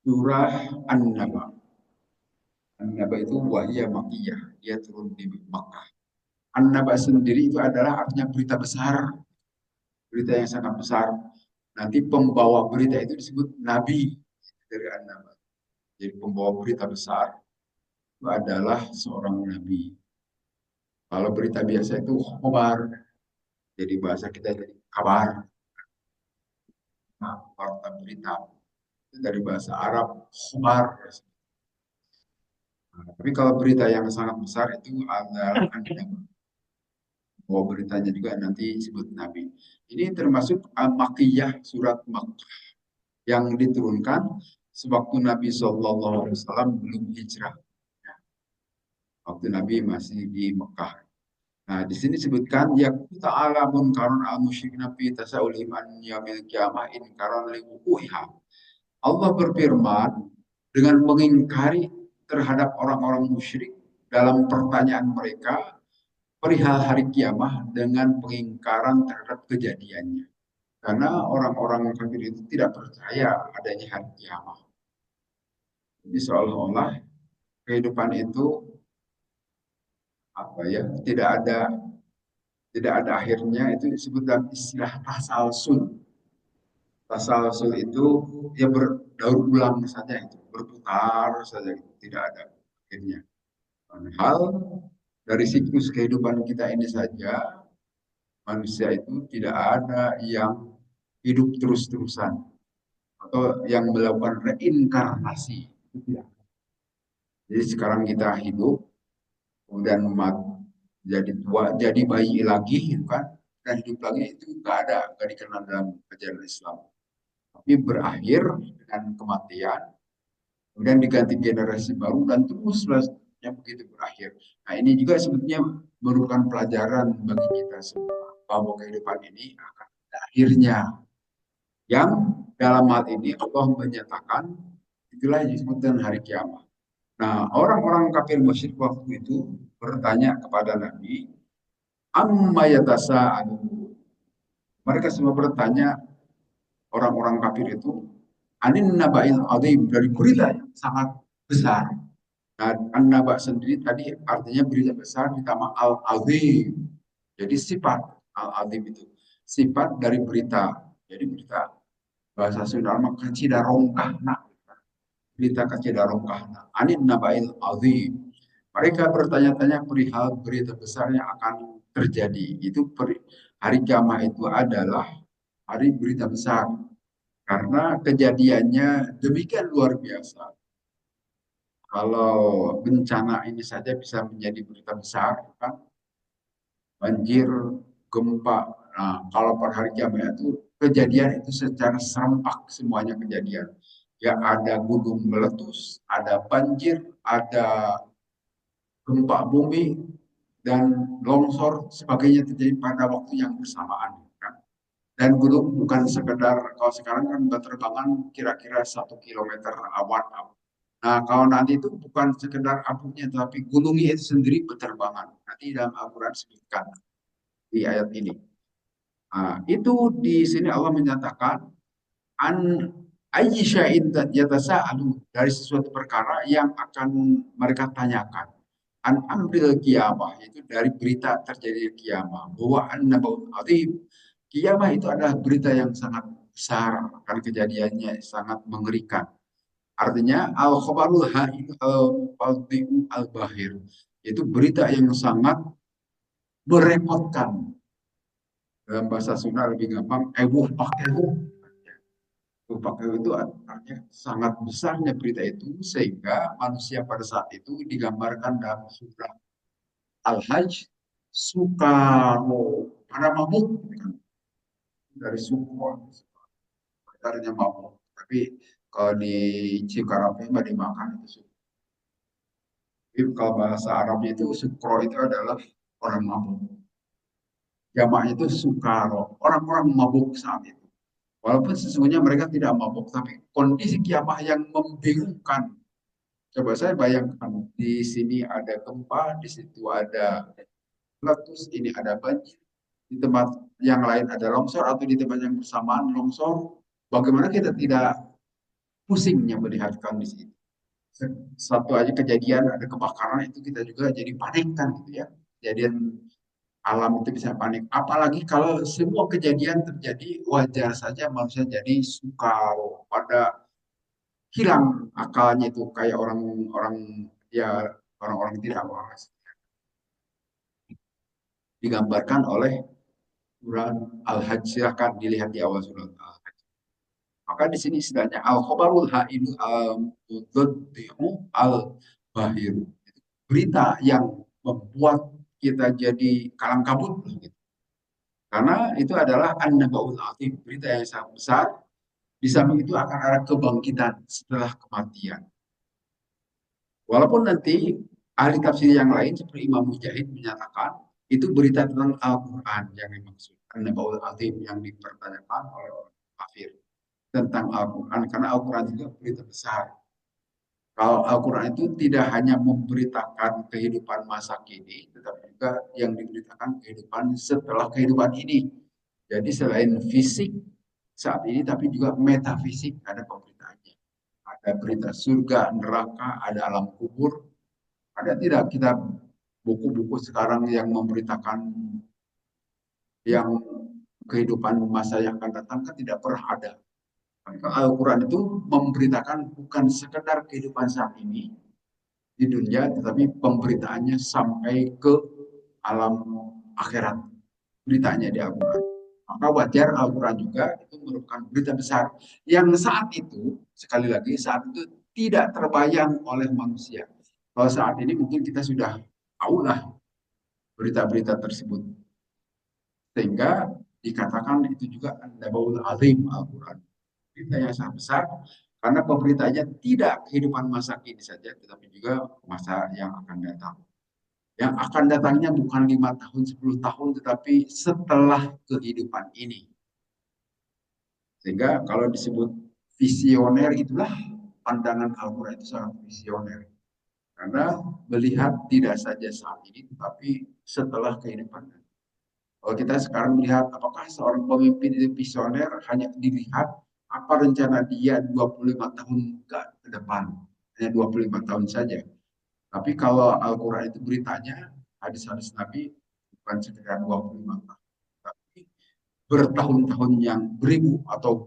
Surah An-Naba. An-Naba itu wahiyah makiyah. Dia turun di Makkah. An-Naba sendiri itu adalah artinya berita besar. Berita yang sangat besar. Nanti pembawa berita itu disebut Nabi dari An-Naba. Jadi pembawa berita besar itu adalah seorang Nabi. Kalau berita biasa itu khobar. Jadi bahasa kita jadi kabar. Nah, warta berita. Itu dari bahasa Arab khobar. Nah, tapi kalau berita yang sangat besar itu adalah An-Naba. Bahwa beritanya juga nanti disebut Nabi. Ini termasuk Al-Makkiyah, surat Makkah yang diturunkan sewaktu Nabi SAW belum hijrah. Ya, waktu Nabi masih di Mekah. Nah, di sini disebutkan ya ta'ala munkarun al musyrikin fi tasaulihim an yaumil qiyamah in karon li wuqu'iha. Allah berfirman dengan mengingkari terhadap orang-orang musyrik dalam pertanyaan mereka perihal hari kiamah dengan pengingkaran terhadap kejadiannya. Karena orang-orang kafir itu tidak percaya adanya hari kiamah. Jadi seolah-olah kehidupan itu apa ya tidak ada akhirnya itu disebut dalam istilah tasalsul. Tasalsul itu ya berdaur ulang saja itu berputar saja itu tidak ada akhirnya. Hal dari siklus kehidupan kita ini saja manusia itu tidak ada yang hidup terus-terusan atau yang melakukan reinkarnasi. Itu tidak. Jadi sekarang kita hidup, kemudian jadi tua, jadi bayi lagi, gitu kan? Dan hidup lagi itu nggak dikenal dalam ajaran Islam. Tapi berakhir dengan kematian, kemudian diganti generasi baru dan terus selanjutnya begitu berakhir. Nah ini juga sebetulnya merupakan pelajaran bagi kita semua bahwa kehidupan ini akan ada akhirnya. Yang dalam hal ini Allah menyatakan itulah yang disebut dengan hari kiamat. Nah, orang-orang kafir musyrik waktu itu bertanya kepada Nabi, "Amma yatasa'alun?" Mereka semua bertanya orang-orang kafir itu, "Anin naba'il azim," dari berita yang sangat besar. Nah, an-naba sendiri tadi artinya berita besar ditambah al-azim. Jadi sifat al-azim itu sifat dari berita. Jadi berita bahasa Sunda mah kacidarongkahna. Berita kacidarongkahna. Anin naba'il azim. Mereka bertanya-tanya perihal berita besar yang akan terjadi. Hari kiamat itu adalah hari berita besar. Karena kejadiannya demikian luar biasa. Kalau bencana ini saja bisa menjadi berita besar, kan? Banjir, gempa. Nah, kalau pada hari kiamat itu kejadian itu secara serempak semuanya kejadian. Ya ada gunung meletus, ada banjir, ada gempa bumi, dan longsor sebagainya terjadi pada waktu yang bersamaan. Kan? Dan gunung bukan sekedar, kalau sekarang kan berterbangan kira-kira 1 kilometer awan. Nah, kalau nanti itu bukan sekedar abunya, tapi gunungnya itu sendiri berterbangan. Nanti dalam Al-Quran sebutkan di ayat ini. Nah, itu di sini Allah menyatakan an ayyisya'in yatasa'alu dari sesuatu perkara yang akan mereka tanyakan. An amril kiamah itu dari berita terjadi kiamah bahwa an nabaul azim kiamah itu adalah berita yang sangat besar karena kejadiannya sangat mengerikan. Artinya al khabarul haid al al bahir itu berita yang sangat merepotkan. Dalam bahasa Sunda lebih gampang ewuh pakai pakai itu artinya sangat besarnya berita itu sehingga manusia pada saat itu digambarkan dalam surah Al-Hajj suka pada mabuk gitu kan. Dari suku artinya mabuk tapi kalau di Cikarang mah dimakan itu suku. Tapi kalau bahasa Arabnya itu sukro itu adalah orang mabuk. Jamaknya itu sukaro, orang-orang mabuk saat itu. Walaupun sesungguhnya mereka tidak mabuk, tapi kondisi kiamah yang membingungkan. Coba saya bayangkan, di sini ada gempa, di situ ada meletus, ini ada banjir, di tempat yang lain ada longsor, atau di tempat yang bersamaan longsor. Bagaimana kita tidak pusingnya melihat kondisi itu. Satu aja kejadian ada kebakaran itu kita juga jadi panik kan gitu ya. Kejadian alam itu bisa panik. Apalagi kalau semua kejadian terjadi wajar saja manusia jadi suka pada hilang akalnya itu kayak orang-orang ya orang-orang tidak waras digambarkan oleh surat Al-Hajj. Silahkan dilihat di awal surat Al-Hajj. Maka di sini istilahnya al-khabarul hainu al-mudaddi'u al-bahir. Berita yang membuat kita jadi kalang kabut gitu. Karena itu adalah an-naba'ul azim, berita yang sangat besar. Di samping itu akan ada kebangkitan setelah kematian. Walaupun nanti ahli tafsir yang lain seperti Imam Mujahid menyatakan itu berita tentang Al-Quran yang dimaksud. An-Naba'ul Azim yang dipertanyakan oleh orang kafir tentang Al-Quran. Karena Al-Quran juga berita besar. Kalau Al-Quran itu tidak hanya memberitakan kehidupan masa kini, tetapi juga yang diberitakan kehidupan setelah kehidupan ini. Jadi selain fisik saat ini, tapi juga metafisik ada pemberitaannya. Ada berita surga, neraka, ada alam kubur. Ada tidak kita buku-buku sekarang yang memberitakan yang kehidupan masa yang akan datang kan tidak pernah ada. Al-Quran itu memberitakan bukan sekedar kehidupan saat ini di dunia, tetapi pemberitaannya sampai ke alam akhirat. Beritanya di Al-Quran. Maka wajar Al-Quran juga itu merupakan berita besar yang saat itu, sekali lagi, saat itu tidak terbayang oleh manusia. Kalau saat ini mungkin kita sudah tahu lah berita-berita tersebut. Sehingga dikatakan itu juga an-nabaul azim Al-Quran. Berita yang sangat besar karena pemberitanya tidak kehidupan masa kini saja, tetapi juga masa yang akan datang. Yang akan datangnya bukan 5 tahun, 10 tahun, tetapi setelah kehidupan ini. Sehingga kalau disebut visioner itulah pandangan Al-Quran itu sangat visioner. Karena melihat tidak saja saat ini, tetapi setelah kehidupan. Kalau kita sekarang melihat apakah seorang pemimpin itu visioner hanya dilihat apa rencana dia 25 tahun ke depan. Hanya 25 tahun saja. Tapi kalau Al-Quran itu beritanya, hadis-hadis Nabi bukan sekedar 25 tahun. Tapi bertahun-tahun yang beribu atau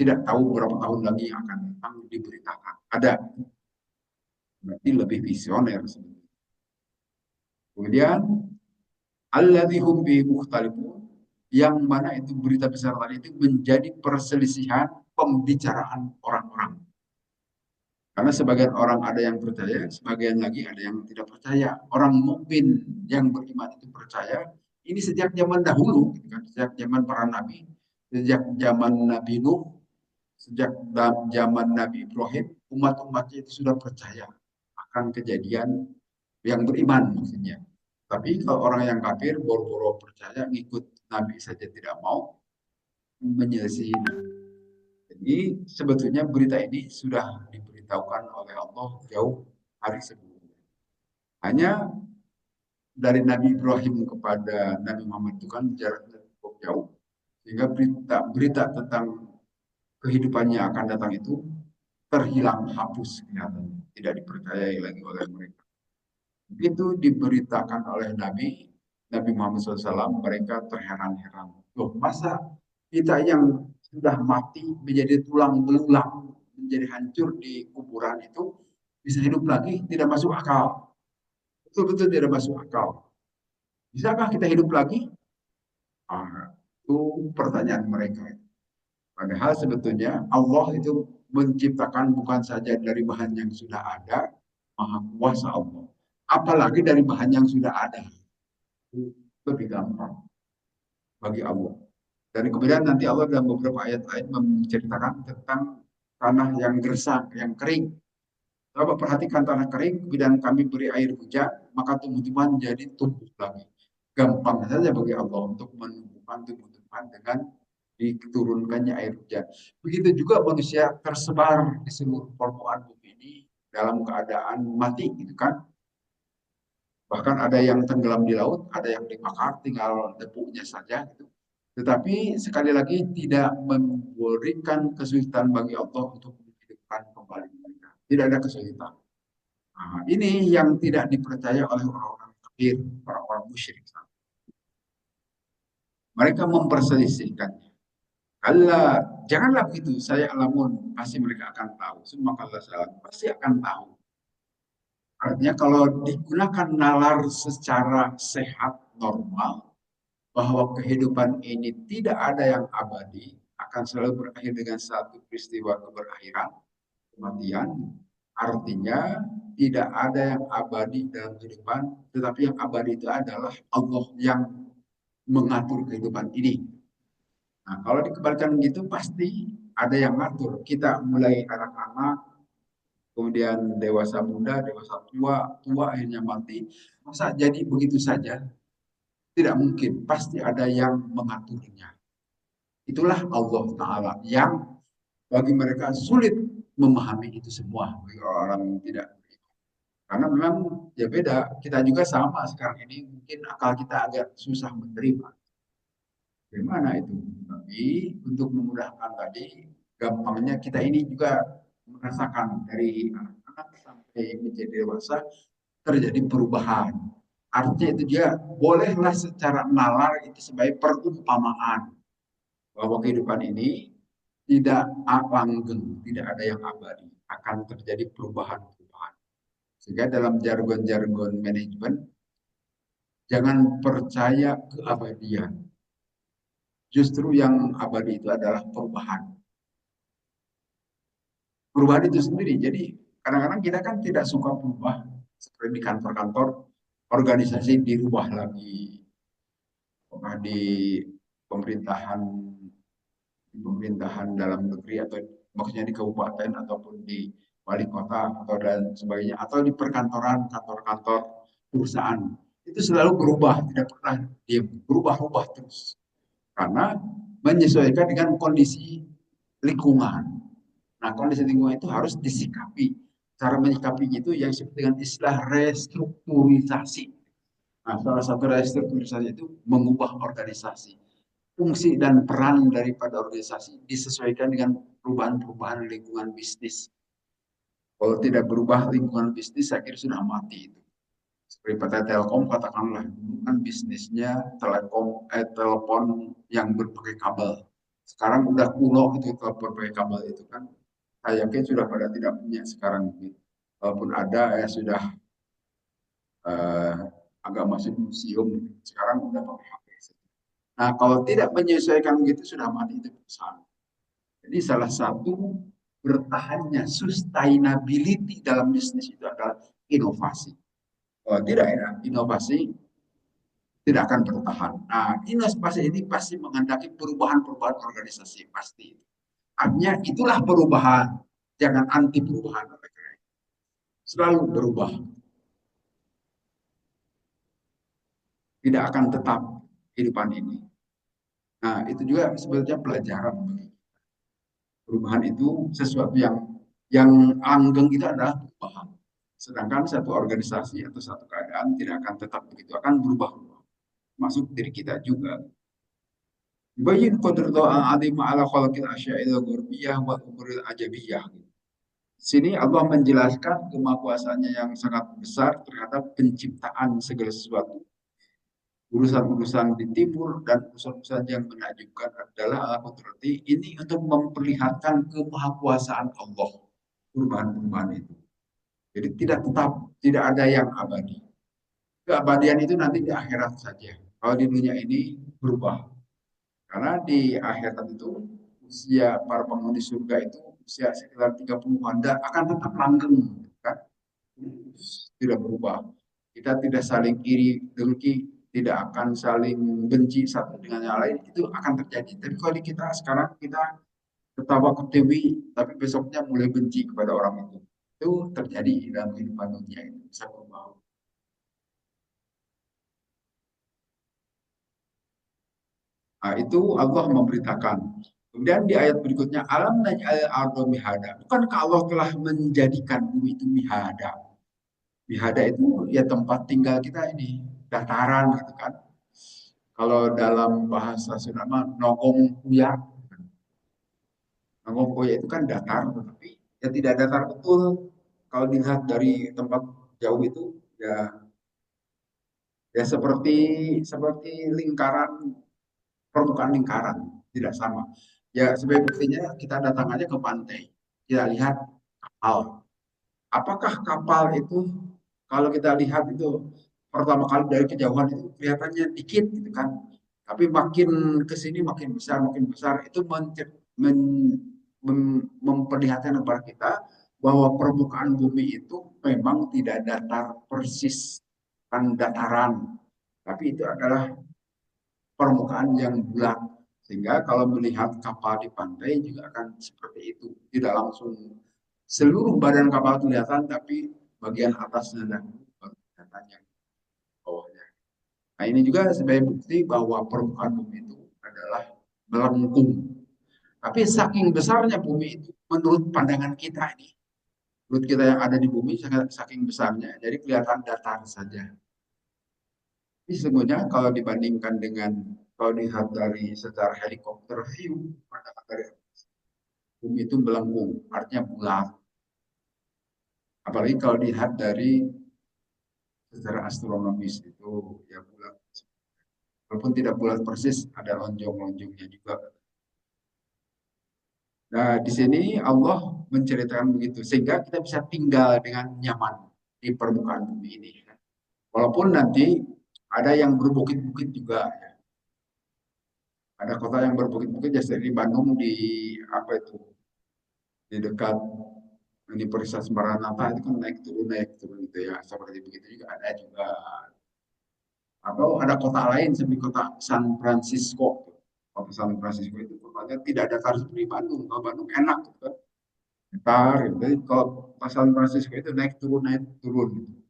tidak tahu berapa tahun lagi yang akan datang diberitakan. Ada. Berarti lebih visioner sebenarnya. Kemudian alladzi hum bi mukhtalifun, yang mana itu berita besar tadi itu menjadi perselisihan pembicaraan orang-orang. Karena sebagian orang ada yang percaya, sebagian lagi ada yang tidak percaya. Orang mukmin yang beriman itu percaya. Ini sejak zaman dahulu, gitu kan? Sejak zaman para nabi, sejak zaman Nabi Nuh, sejak zaman Nabi Ibrahim, umat-umatnya itu sudah percaya akan kejadian yang beriman maksudnya. Tapi kalau orang yang kafir, boro-boro percaya, ngikut Nabi saja tidak mau, menyelesaikan. Jadi sebetulnya berita ini sudah diberitahukan oleh Allah jauh hari sebelumnya. Hanya dari Nabi Ibrahim kepada Nabi Muhammad itu kan jaraknya cukup jauh. Sehingga berita tentang kehidupannya akan datang itu terhilang, hapus kelihatannya. Tidak dipercayai lagi oleh mereka. Begitu diberitakan oleh Nabi Muhammad SAW, mereka terheran-heran. Loh, masa kita yang sudah mati menjadi tulang belulang, menjadi hancur di kuburan itu bisa hidup lagi? Tidak masuk akal. Betul-betul tidak masuk akal. Bisakah kita hidup lagi? Itu pertanyaan mereka. Padahal sebetulnya Allah itu menciptakan bukan saja dari bahan yang sudah ada, maha kuasa Allah. Apalagi dari bahan yang sudah ada. Itu lebih gampang bagi Allah. Dan kemudian nanti Allah dalam beberapa ayat lain menceritakan tentang tanah yang gersang, yang kering. Coba perhatikan tanah kering, kemudian kami beri air hujan, maka tumbuh-tumbuhan jadi tumbuh lagi. Gampang saja bagi Allah untuk menumbuhkan tumbuh-tumbuhan dengan diturunkannya air hujan. Begitu juga manusia tersebar di seluruh permukaan bumi ini dalam keadaan mati, gitu kan? Bahkan ada yang tenggelam di laut, ada yang dibakar, tinggal debunya saja, gitu. Tetapi sekali lagi tidak memberikan kesulitan bagi Allah untuk menghidupkan kembali mereka. Tidak ada kesulitan. Nah, ini yang tidak dipercaya oleh orang-orang kafir, orang-orang musyrik. Mereka memperselisihkannya. Allah, janganlah begitu. Saya alamun, pasti mereka akan tahu. Semua kalau salah, pasti akan tahu. Artinya kalau digunakan nalar secara sehat, normal, bahwa kehidupan ini tidak ada yang abadi, akan selalu berakhir dengan satu peristiwa keberakhiran, kematian. Artinya tidak ada yang abadi dalam kehidupan, tetapi yang abadi itu adalah Allah yang mengatur kehidupan ini. Nah, kalau dikembalikan begitu pasti ada yang ngatur. Kita mulai anak-anak, kemudian dewasa muda, dewasa tua, tua akhirnya mati. Masa jadi begitu saja? Tidak mungkin. Pasti ada yang mengaturnya. Itulah Allah Ta'ala yang bagi mereka sulit memahami itu semua. Bagi orang yang tidak. Karena memang ya beda. Kita juga sama sekarang ini. Mungkin akal kita agak susah menerima. Bagaimana itu? Tapi untuk memudahkan tadi, gampangnya kita ini juga merasakan dari anak-anak sampai menjadi dewasa terjadi perubahan. Artinya itu dia bolehlah secara nalar itu sebagai perumpamaan bahwa kehidupan ini tidak langgeng, tidak ada yang abadi, akan terjadi perubahan-perubahan. Sehingga dalam jargon-jargon manajemen, jangan percaya keabadian. Justru yang abadi itu adalah perubahan. Perubahan itu sendiri. Jadi kadang-kadang kita kan tidak suka berubah. Seperti di kantor-kantor, organisasi dirubah lagi. Apakah pemerintahan di pemerintahan dalam negeri atau maksudnya di kabupaten ataupun di wali kota atau dan sebagainya atau di perkantoran kantor-kantor perusahaan itu selalu berubah tidak pernah dia berubah-ubah terus karena menyesuaikan dengan kondisi lingkungan. Nah, kondisi lingkungan itu harus disikapi. Cara menyikapi itu yang disebut dengan istilah restrukturisasi. Nah, salah satu restrukturisasi itu mengubah organisasi. Fungsi dan peran daripada organisasi disesuaikan dengan perubahan-perubahan lingkungan bisnis. Kalau tidak berubah lingkungan bisnis, saya kira sudah mati itu. Seperti PT Telkom katakanlah, kan bisnisnya telepon yang berbagai kabel. Sekarang udah kuno itu telepon berbagai kabel itu kan. Saya yakin sudah pada tidak punya sekarang ini. Walaupun ada ya sudah eh, agak masuk museum. Sekarang udah pakai HP. Nah, kalau tidak menyesuaikan begitu sudah mati itu perusahaan. Jadi salah satu bertahannya sustainability dalam bisnis itu adalah inovasi. Kalau tidak ada inovasi, tidak akan bertahan. Nah, inovasi ini pasti menghendaki perubahan-perubahan organisasi pasti. Artinya itulah perubahan, jangan anti perubahan. Selalu berubah, tidak akan tetap kehidupan ini. Nah, itu juga sebetulnya pelajaran. Perubahan itu sesuatu yang langgeng itu adalah perubahan. Sedangkan satu organisasi atau satu keadaan tidak akan tetap begitu, akan berubah-ubah. Masuk diri kita juga. Bayin qadrullah al-azim ala khalqil asya'il ghurbiyah wa umuril ajabiyah. Sini Allah menjelaskan kemahakuasaannya yang sangat besar terhadap penciptaan segala sesuatu. Urusan-urusan di timur dan urusan-urusan yang menakjubkan adalah ala kudrati ini untuk memperlihatkan kemahakuasaan Allah. Perubahan-perubahan itu. Jadi tidak tetap, tidak ada yang abadi. Keabadian itu nanti di akhirat saja. Kalau di dunia ini berubah. Karena di akhirat itu usia para penghuni surga itu usia sekitar 30-an dan akan tetap langgeng kan? Tidak berubah. Kita tidak saling iri dengki, tidak akan saling benci satu dengan yang lain itu akan terjadi. Tapi kalau di kita sekarang kita ketawa ketiwi, tapi besoknya mulai benci kepada orang itu terjadi dalam kehidupan dunia itu bisa berubah. Nah, itu Allah memberitakan. Kemudian di ayat berikutnya, alam naj'al ardo mihada. Bukankah Allah telah menjadikan bumi itu mihada? Mihada itu ya tempat tinggal kita ini, dataran gitu kan. Kalau dalam bahasa Sunda mah nogong kuya. Nogong kuya itu kan datar, tapi ya tidak datar betul. Kalau dilihat dari tempat jauh itu ya ya seperti seperti lingkaran, permukaan lingkaran, tidak sama. Ya sebagai buktinya kita datang aja ke pantai, kita lihat kapal. Apakah kapal itu kalau kita lihat itu pertama kali dari kejauhan itu kelihatannya dikit gitu kan. Tapi makin ke sini makin besar itu memperlihatkan kepada kita bahwa permukaan bumi itu memang tidak datar persis, kan dataran, tapi itu adalah permukaan yang bulat. Sehingga kalau melihat kapal di pantai juga akan seperti itu. Tidak langsung seluruh badan kapal kelihatan, tapi bagian atasnya dan kelihatan yang bawahnya. Nah ini juga sebagai bukti bahwa permukaan bumi itu adalah melengkung. Tapi saking besarnya bumi itu, menurut pandangan kita ini, menurut kita yang ada di bumi saking besarnya, jadi kelihatan datar saja. Ini sesungguhnya kalau dibandingkan dengan kalau dilihat dari secara helikopter view, pandangan dari bumi itu melengkung, artinya bulat. Apalagi kalau dilihat dari secara astronomis itu ya bulat. Walaupun tidak bulat persis, ada lonjong-lonjongnya juga. Nah, di sini Allah menceritakan begitu, sehingga kita bisa tinggal dengan nyaman di permukaan bumi ini. Walaupun nanti ada yang berbukit-bukit juga, ya. Ada kota yang berbukit-bukit, jadi di Bandung di apa itu di dekat Universitas Maranatha itu kan naik turun gitu ya, seperti begitu juga ada juga. Atau ada kota lain seperti kota San Francisco. Kota San Francisco itu kotanya tidak datar seperti Bandung. Kalau Bandung enak gitu kan, datar gitu. Jadi kalau kota San Francisco itu naik turun gitu.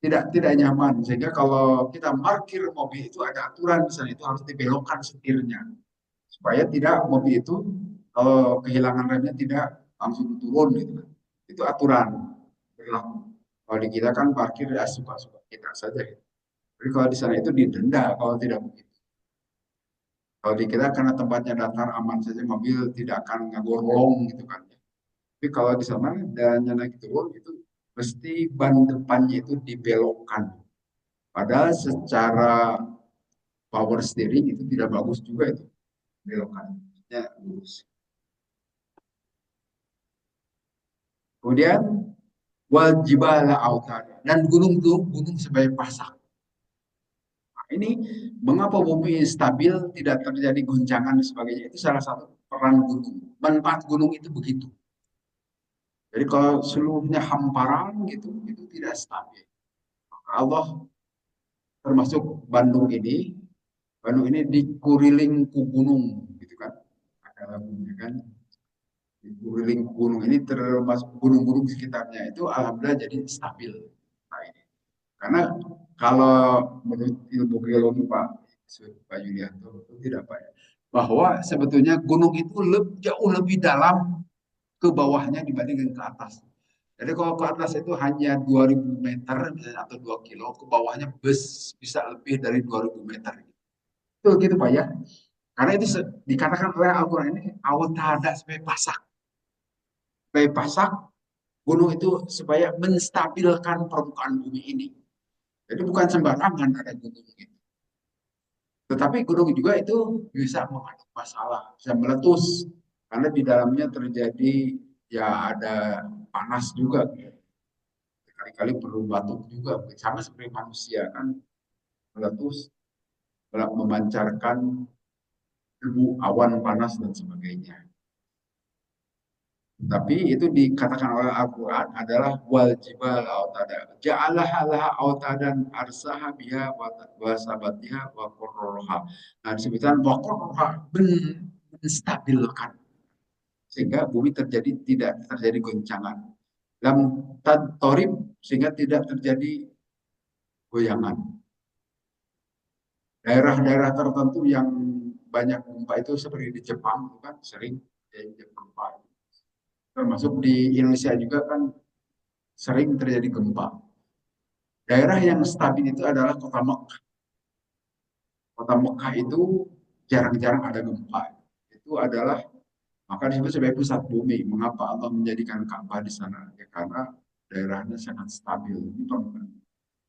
Tidak nyaman, sehingga kalau kita parkir mobil itu ada aturan, misalnya itu harus dibelokkan setirnya supaya tidak mobil itu kalau kehilangan remnya tidak langsung turun gitu kan. Itu aturan berlaku. Kalau di kita kan parkir ya suka-suka kita saja gitu. Tapi kalau di sana itu didenda kalau tidak begitu. Kalau di kita karena tempatnya datar aman saja, mobil tidak akan ngagorong gitu kan. Tapi kalau di sana dan naik turun itu mesti ban depannya itu dibelokkan. Padahal secara power steering itu tidak bagus juga itu belokannya lurus. Kemudian wal jibala autada dan gunung sebagai pasak. Nah, ini mengapa bumi stabil tidak terjadi goncangan dan sebagainya, itu salah satu peran gunung. Manfaat gunung itu begitu. Jadi kalau seluruhnya hamparan gitu itu tidak stabil. Maka Allah termasuk Bandung ini dikeliling ku gunung gitu kan. Ada lagunya kan. Dikeliling gunung ini termasuk gunung-gunung sekitarnya itu alhamdulillah jadi stabil. Nah, ini. Karena kalau menurut ilmu geologi Pak Yulianto itu tidak Pak ya, bahwa sebetulnya gunung itu jauh lebih dalam ke bawahnya dibandingkan ke atas. Jadi kalau ke atas itu hanya 2000 meter misalnya, atau 2 kilo, ke bawahnya bisa lebih dari 2000 meter. Itu gitu Pak ya. Karena itu dikatakan oleh Al-Quran ini awatada sebagai pasak. Sebagai pasak, gunung itu supaya menstabilkan permukaan bumi ini. Jadi bukan sembarangan ada gunung gitu. Tetapi gunung juga itu bisa mengandung masalah, bisa meletus karena di dalamnya terjadi ya ada panas juga. Kali-kali perlu batuk juga, sama seperti manusia kan meletus, memancarkan debu, awan panas dan sebagainya. Tapi itu dikatakan oleh Al-Quran adalah wal jibal autada. Ja'alaha laha autadan arsaha biha wa sabatiha wa qurruha. Nah disebutkan wa qurruha menstabilkan. Sehingga bumi tidak terjadi goncangan. Lam torib sehingga tidak terjadi goyangan. Daerah-daerah tertentu yang banyak gempa itu seperti di Jepang kan sering terjadi gempa. Termasuk di Indonesia juga kan sering terjadi gempa. Daerah yang stabil itu adalah kota Mekah. Kota Mekah itu jarang-jarang ada gempa. Itu adalah maka disebut sebagai pusat bumi. Mengapa Allah menjadikan Ka'bah di sana? Ya, karena daerahnya sangat stabil.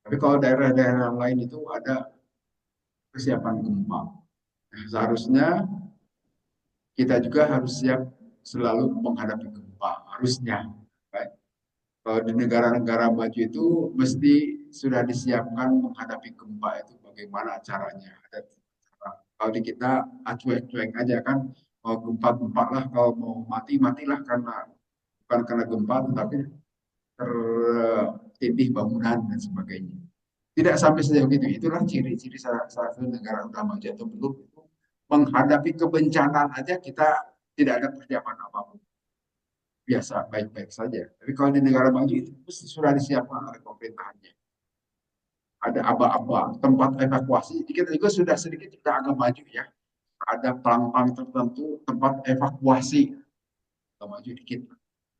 Tapi kalau daerah-daerah lain itu ada kesiapan gempa. Nah, seharusnya kita juga harus siap selalu menghadapi gempa. Harusnya. Baik. Kalau di negara-negara maju itu mesti sudah disiapkan menghadapi gempa itu bagaimana caranya. Ada cara. Kalau di kita cuek-cuek aja kan, mau gempa-gempa lah, kalau mau mati matilah karena bukan karena gempa tetapi tertindih bangunan dan sebagainya. Tidak sampai sejauh itu. Itulah ciri-ciri salah satu negara udah maju atau belum itu menghadapi kebencanaan aja kita tidak ada persiapan apapun. Biasa, baik-baik saja. Tapi kalau di negara maju itu sudah disiapkan oleh pemerintahannya. Ada aba-aba, tempat evakuasi. Kita juga sudah sedikit kita agak maju ya. Ada pelang-pelang tertentu, tempat evakuasi. Kita maju dikit.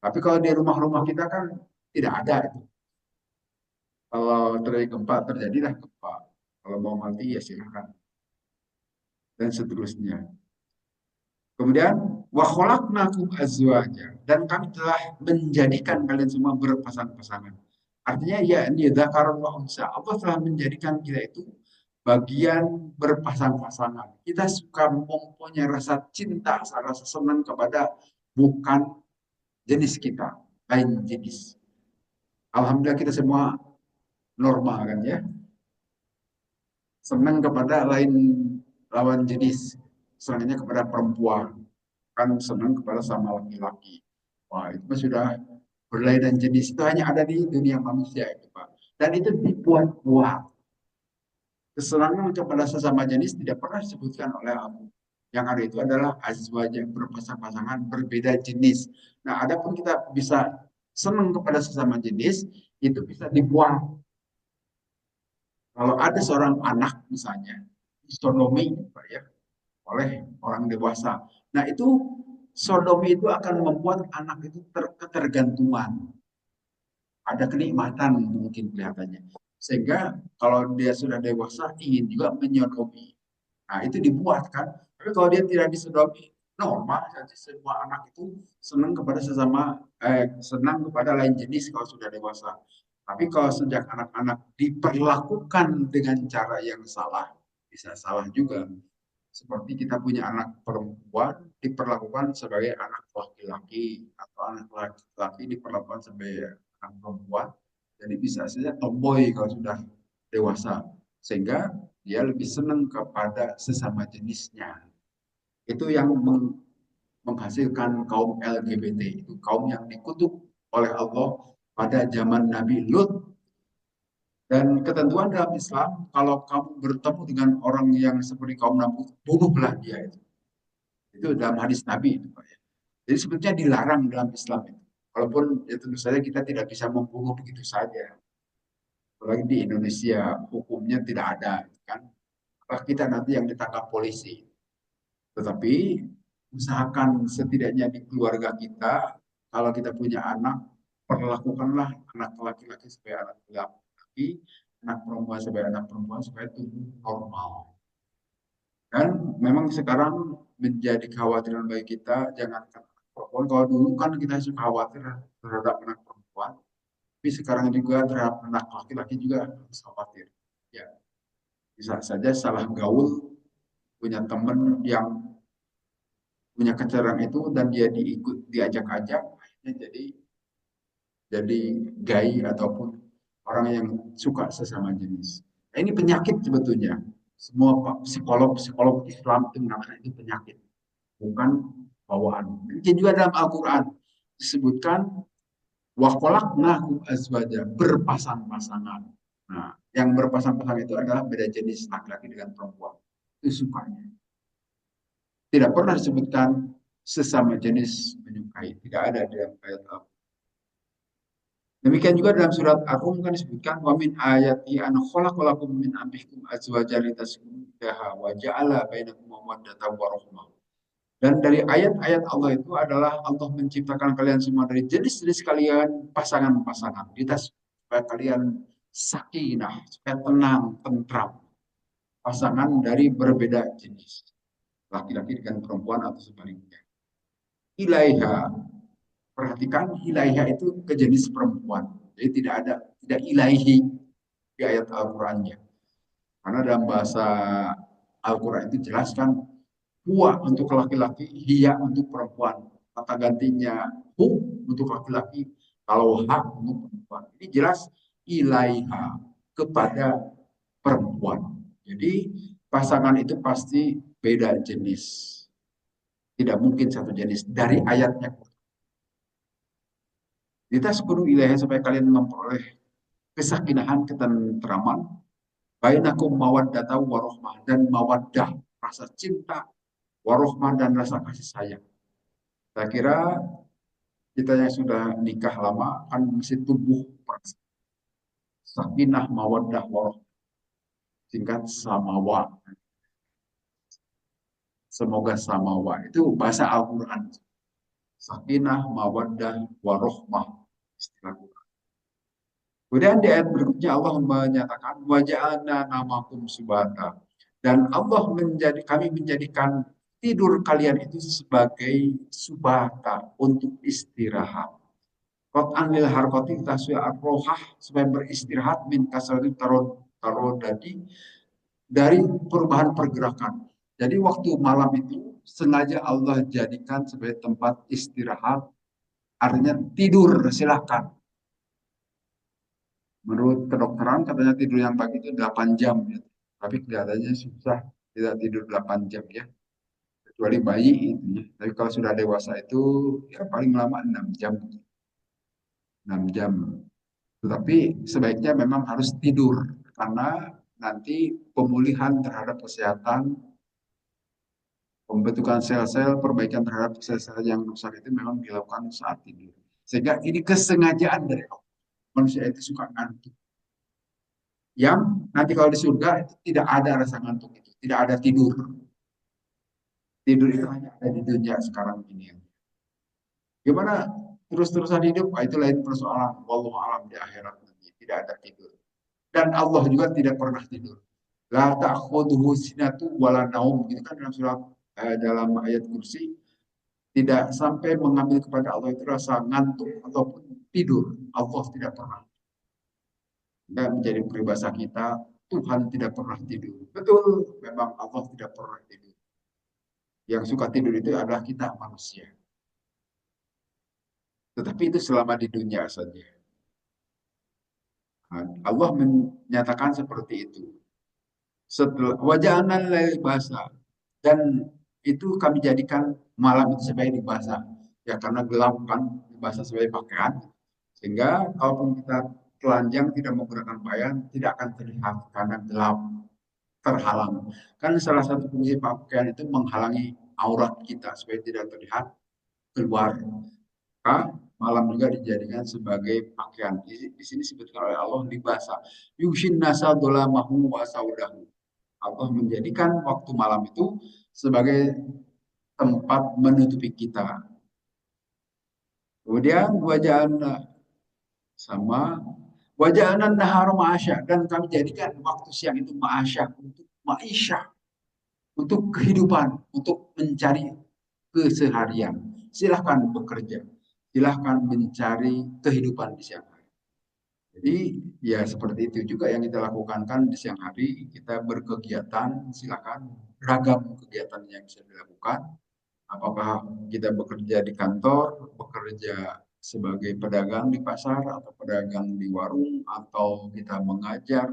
Tapi kalau di rumah-rumah kita kan tidak ada itu. Kalau terjadi gempa, terjadilah gempa. Kalau mau mati ya silakan. Dan seterusnya. Kemudian wa khalaqnakum azwaja dan kami telah menjadikan kalian semua berpasang-pasangan. Artinya ya ini dzakarun wa unsa. Allah telah menjadikan kita itu bagian berpasang-pasangan. Kita suka mempunyai rasa cinta, rasa senang kepada bukan jenis kita, lain jenis. Alhamdulillah kita semua normal kan ya. Senang kepada lain lawan jenis. Senangnya kepada perempuan kan senang kepada sama laki-laki. Wah, itu sudah berlainan jenis itu hanya ada di dunia manusia itu, Pak. Dan itu dibuat-buat. Kesenangan kepada sesama jenis tidak pernah disebutkan oleh Allah. Yang ada itu adalah azwaj yang berpasang-pasangan berbeda jenis. Nah, adapun kita bisa senang kepada sesama jenis, itu bisa dibuat. Kalau ada seorang anak misalnya, sodomi, Pak ya, oleh orang dewasa. Nah, itu sodomi itu akan membuat anak itu ketergantungan. Ada kenikmatan mungkin kelihatannya. Sehingga kalau dia sudah dewasa ingin juga menyodomi. Nah, itu dibuat kan. Tapi kalau dia tidak disodomi, normal saja semua anak itu senang kepada senang kepada lain jenis kalau sudah dewasa. Tapi kalau sejak anak-anak diperlakukan dengan cara yang salah, bisa salah juga. Seperti kita punya anak perempuan diperlakukan sebagai anak laki-laki atau anak laki-laki diperlakukan sebagai anak perempuan. Jadi bisa saja tomboy kalau sudah dewasa. Sehingga dia lebih senang kepada sesama jenisnya. Itu yang menghasilkan kaum LGBT. Itu kaum yang dikutuk oleh Allah pada zaman Nabi Lut. Dan ketentuan dalam Islam, kalau kamu bertemu dengan orang yang seperti kaum Nabi, bunuhlah dia itu. Itu dalam hadis Nabi itu, Pak ya. Jadi sebetulnya dilarang dalam Islam itu. Walaupun ya tentu saja kita tidak bisa membunuh begitu saja. Apalagi di Indonesia hukumnya tidak ada kan. Apakah kita nanti yang ditangkap polisi. Tetapi usahakan setidaknya di keluarga kita kalau kita punya anak perlakukanlah anak laki-laki sebagai anak laki-laki, anak perempuan sebagai anak perempuan supaya tumbuh normal. Dan memang sekarang menjadi kekhawatiran bagi kita, jangan perempuan. Kalau dulu kan kita suka khawatir terhadap anak perempuan, tapi sekarang juga terhadap anak laki-laki juga harus khawatir. Ya, bisa saja salah gaul, punya teman yang punya kecerdasan itu dan dia diajak-ajak, akhirnya jadi gay ataupun orang yang suka sesama jenis. Nah, ini penyakit sebetulnya. Semua psikolog Islam itu mengatakan itu penyakit, bukan bawaan. Dan juga dalam Al-Quran disebutkan wakolaknahum azwaja berpasang-pasangan. Nah, yang berpasang-pasangan itu adalah beda jenis laki-laki dengan perempuan. Itu sukanya. Tidak pernah disebutkan sesama jenis menyukai. Tidak ada di dalam ayat Al. Demikian juga dalam surat Ar-Rum kan disebutkan wa min ayati an khalaqalakum min anfusikum azwajan litaskunu ilaiha wa ja'ala bainakum mawaddatan wa rahmah. Dan dari ayat-ayat Allah itu adalah Allah menciptakan kalian semua dari jenis-jenis kalian pasangan-pasangan. Supaya kalian sakinah, supaya tenang, tentram. pasangan dari berbeda jenis, laki-laki dengan perempuan atau sebaliknya. Ilaiha, perhatikan ilaiha itu ke jenis perempuan. Jadi tidak ilaihi di ayat Al-Qur'annya. Karena dalam bahasa Al-Quran itu jelaskan huwa untuk laki-laki, hiya untuk perempuan. Kata gantinya hu untuk laki-laki, kalau ha untuk perempuan. Ini jelas ilaiha, kepada perempuan. Jadi pasangan itu pasti beda jenis. Tidak mungkin satu jenis dari ayatnya. Litaskunu ilaiha supaya kalian memperoleh kesakinahan, ketentraman, bainakum mawaddata warohmah, dan mawaddah, rasa cinta, warohmah, dan rasa kasih sayang. Saya kira kita yang sudah nikah lama kan mesti tumbuh perasaan sakinah, mawaddah, warohmah, singkat samawa. Semoga samawa itu bahasa Al-Quran. Sakinah, mawaddah, warohmah, istilah Quran. Kemudian di ayat berikutnya Allah menyatakan waja'alna namakum subata, dan Allah kami menjadikan tidur kalian itu sebagai subata untuk istirahat. Qat'an lil harkati taswi ar-rohah, supaya beristirahat min kasrati tarodadi, dari perubahan pergerakan. Jadi waktu malam itu sengaja Allah jadikan sebagai tempat istirahat, artinya tidur silahkan. Menurut kedokteran katanya tidur yang pagi itu 8 jam ya. Tapi kelihatannya susah tidak tidur 8 jam ya. Kecuali bayi itu ya. Tapi kalau sudah dewasa itu ya paling lama 6 jam. 6 jam. Tetapi sebaiknya memang harus tidur karena nanti pemulihan terhadap kesehatan, pembentukan sel-sel, perbaikan terhadap sel-sel yang rusak itu memang dilakukan saat tidur. Sehingga ini kesengajaan dari Allah. Manusia itu suka ngantuk. Yang nanti kalau di surga itu tidak ada rasa ngantuk itu, tidak ada tidur. Tidur itu hanya ada di dunia sekarang ini. Gimana terus-terusan hidup? Itu lain persoalan. Wallahu alam di akhirat nanti tidak ada tidur. Dan Allah juga tidak pernah tidur. La ta'khudhuhu sinatu wala naum. Itu kan dalam surat dalam ayat kursi, tidak sampai mengambil kepada Allah itu rasa ngantuk ataupun tidur. Allah tidak pernah. Dan menjadi peribahasa kita, Tuhan tidak pernah tidur. Betul, memang Allah tidak pernah tidur. Yang suka tidur itu adalah kita manusia. Tetapi itu selama di dunia saja. Allah menyatakan seperti itu. Setelah wajahan lail basa, dan itu kami jadikan malam itu sebagai dibasa. Ya karena gelap kan, dibasa sebagai pakaian. Sehingga kalaupun kita telanjang tidak menggunakan pakaian, tidak akan terlihat karena gelap, terhalang. Kan salah satu fungsi pakaian itu menghalangi aurat kita supaya tidak terlihat keluar. Maka malam juga dijadikan sebagai pakaian. Di sini disebutkan oleh Allah libasa. Yushin nasa dolamahu wa saudahu. Allah menjadikan waktu malam itu sebagai tempat menutupi kita. Kemudian wajah sama wajah nahar ma'asya, dan kami jadikan waktu siang itu ma'asya untuk ma'isyah, untuk kehidupan, untuk mencari keseharian. Silahkan bekerja, silahkan mencari kehidupan di siang hari. Jadi ya seperti itu juga yang kita lakukan kan di siang hari, kita berkegiatan, silahkan beragam kegiatan yang bisa dilakukan. Apakah kita bekerja di kantor, bekerja sebagai pedagang di pasar, atau pedagang di warung, atau kita mengajar,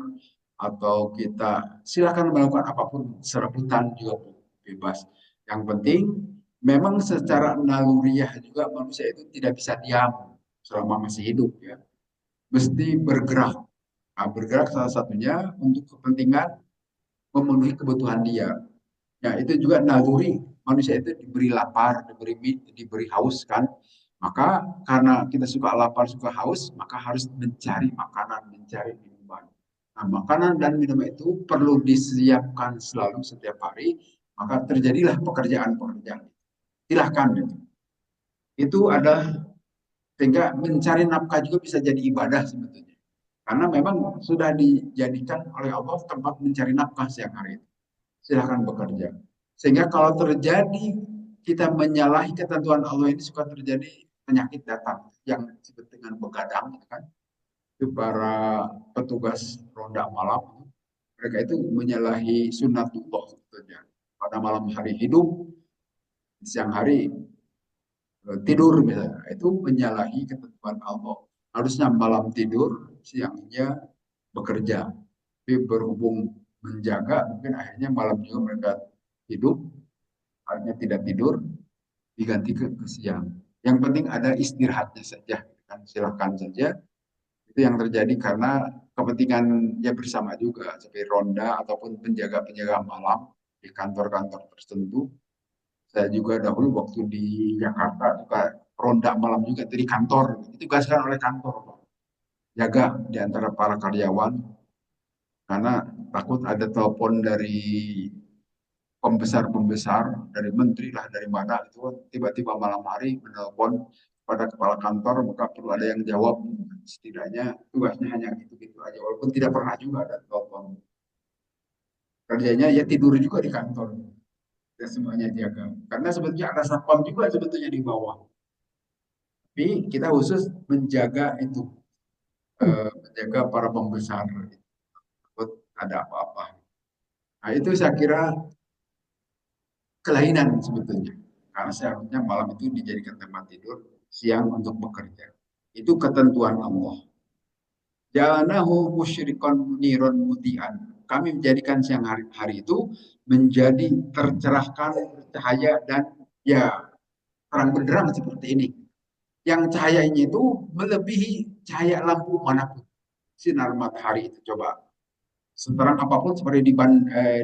atau kita silakan melakukan apapun, serabutan juga bebas. Yang penting, memang secara naluriah juga manusia itu tidak bisa diam selama masih hidup ya. Mesti bergerak. Nah, bergerak salah satunya untuk kepentingan memenuhi kebutuhan dia. Ya, itu juga naluri. Manusia itu diberi lapar, diberi haus kan. Maka karena kita suka lapar, suka haus, maka harus mencari makanan, mencari minuman. Nah, makanan dan minuman itu perlu disiapkan selalu setiap hari, maka terjadilah pekerjaan-pekerjaan. Silahkan itu. Itu adalah sehingga mencari nafkah juga bisa jadi ibadah sebetulnya. Karena memang sudah dijadikan oleh Allah tempat mencari nafkah siang hari itu. Silahkan bekerja. Sehingga kalau terjadi kita menyalahi ketentuan Allah ini suka terjadi penyakit datang yang disebut dengan begadang, gitu kan? Itu para petugas ronda malam, mereka itu menyalahi sunnatullah sebetulnya. Pada malam hari hidup, siang hari tidur misalnya, itu menyalahi ketentuan Allah. Harusnya malam tidur, siangnya bekerja. Tapi berhubung menjaga, mungkin akhirnya malam juga mereka hidup, akhirnya tidak tidur, diganti ke siang. Yang penting ada istirahatnya saja, kan silahkan saja. Itu yang terjadi karena kepentingannya bersama juga, seperti ronda ataupun penjaga-penjaga malam di kantor-kantor tertentu. Saya juga dahulu waktu di Jakarta juga ronda malam juga di kantor, ditugaskan oleh kantor, Pak. Jaga di antara para karyawan karena takut ada telepon dari pembesar-pembesar, dari menteri lah dari mana itu tiba-tiba malam hari menelpon pada kepala kantor, maka perlu ada yang jawab. Setidaknya tugasnya hanya gitu-gitu aja walaupun tidak pernah juga ada telepon. Kerjanya ya tidur juga di kantor dan semuanya jaga karena sebetulnya ada satpam juga sebetulnya di bawah, tapi kita khusus menjaga itu, menjaga para pembesar takut ada apa-apa. Nah itu saya kira kelainan sebetulnya. Karena seharusnya malam itu dijadikan tempat tidur, siang untuk bekerja. Itu ketentuan Allah. Ja'alnahu musyrikon niron mutian. Kami menjadikan siang hari itu menjadi tercerahkan, bercahaya dan ya terang benderang seperti ini. Yang cahayanya itu melebihi cahaya lampu manapun. Sinar matahari itu coba seterang apapun seperti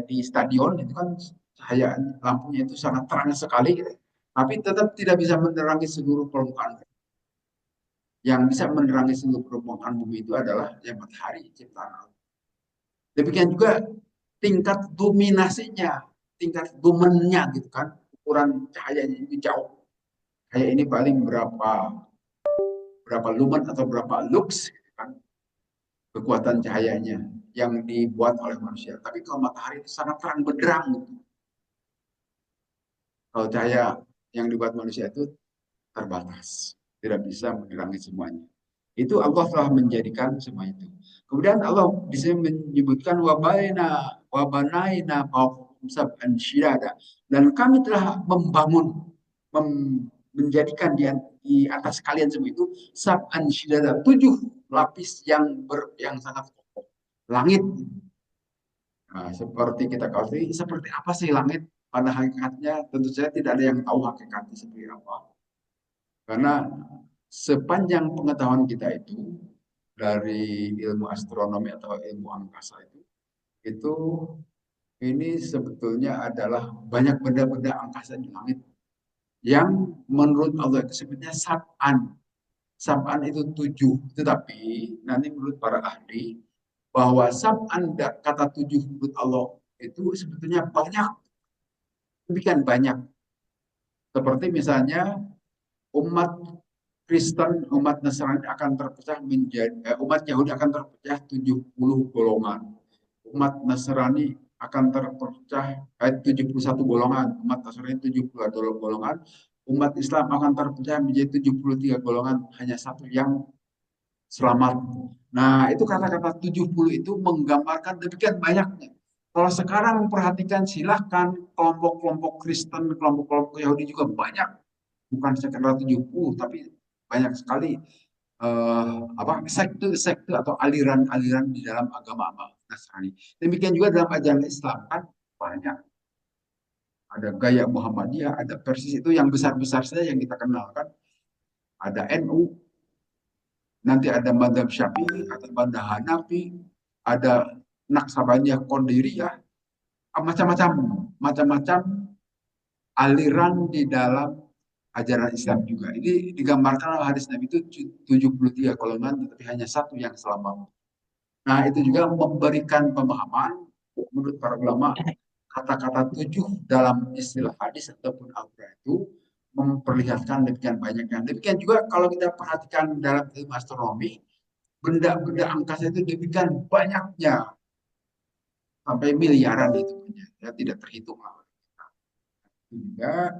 di stadion itu kan cahaya lampunya itu sangat terang sekali, gitu. Tapi tetap tidak bisa menerangi seluruh permukaan. Yang bisa menerangi seluruh permukaan bumi itu adalah yang matahari ciptaan Allah. Demikian juga tingkat dominasinya, tingkat lumennya gitu kan, ukuran cahayanya itu jauh. Kayak ini paling berapa berapa lumen atau berapa lux gitu kan, kekuatan cahayanya yang dibuat oleh manusia. Tapi kalau matahari itu sangat terang benderang gitu. Kalau cahaya yang dibuat manusia itu terbatas, tidak bisa menerangi semuanya. Itu Allah telah menjadikan semua itu. Kemudian Allah di sini menyebutkan wabanaina sab'an syidada, dan kami telah membangun menjadikan di atas kalian semua itu sab'an syidada, 7 lapis yang sangat kokoh. Langit. Nah, seperti kita ketahui, seperti apa sih langit? Pada hakikatnya tentu saja tidak ada yang tahu hakikatnya seperti apa. Karena sepanjang pengetahuan kita itu dari ilmu astronomi atau ilmu angkasa itu ini sebetulnya adalah banyak benda-benda angkasa di langit yang menurut Allah itu sebetulnya sab'an. Sab'an itu 7, tetapi nanti menurut para ahli bahwa sab'an kata 7 menurut Allah itu sebetulnya banyak, demikian banyak. Seperti misalnya umat Kristen, umat Nasrani akan terpecah umat Yahudi akan terpecah 70 golongan. Umat Nasrani akan terpecah 71 golongan, umat Nasrani 72 golongan, umat Islam akan terpecah menjadi 73 golongan, hanya satu yang selamat. Nah, itu kata-kata 70 itu menggambarkan demikian banyaknya. Kalau sekarang memperhatikan silahkan kelompok-kelompok Kristen, kelompok-kelompok Yahudi juga banyak, bukan sekedar 70 tapi banyak sekali sekte-sekte atau aliran-aliran di dalam agama Nasrani. Demikian juga dalam ajaran Islam kan banyak. Ada gaya Muhammadiyah, ada Persis itu yang besar-besar saja yang kita kenalkan. Ada NU, nanti ada Madhab Syafi'i, ada Madhab Hanafi, ada Naksabaniyah Qadiriyah, macam-macam, macam-macam aliran di dalam ajaran Islam juga. Ini digambarkan oleh hadis Nabi itu 73 golongan, tetapi hanya satu yang selamat. Nah, itu juga memberikan pemahaman menurut para ulama, kata-kata 7 dalam istilah hadis ataupun Al-Quran itu memperlihatkan demikian banyaknya. Demikian juga kalau kita perhatikan dalam ilmu astronomi, benda-benda angkasa itu demikian banyaknya, sampai miliaran itu punya, ya tidak terhitung. Sehingga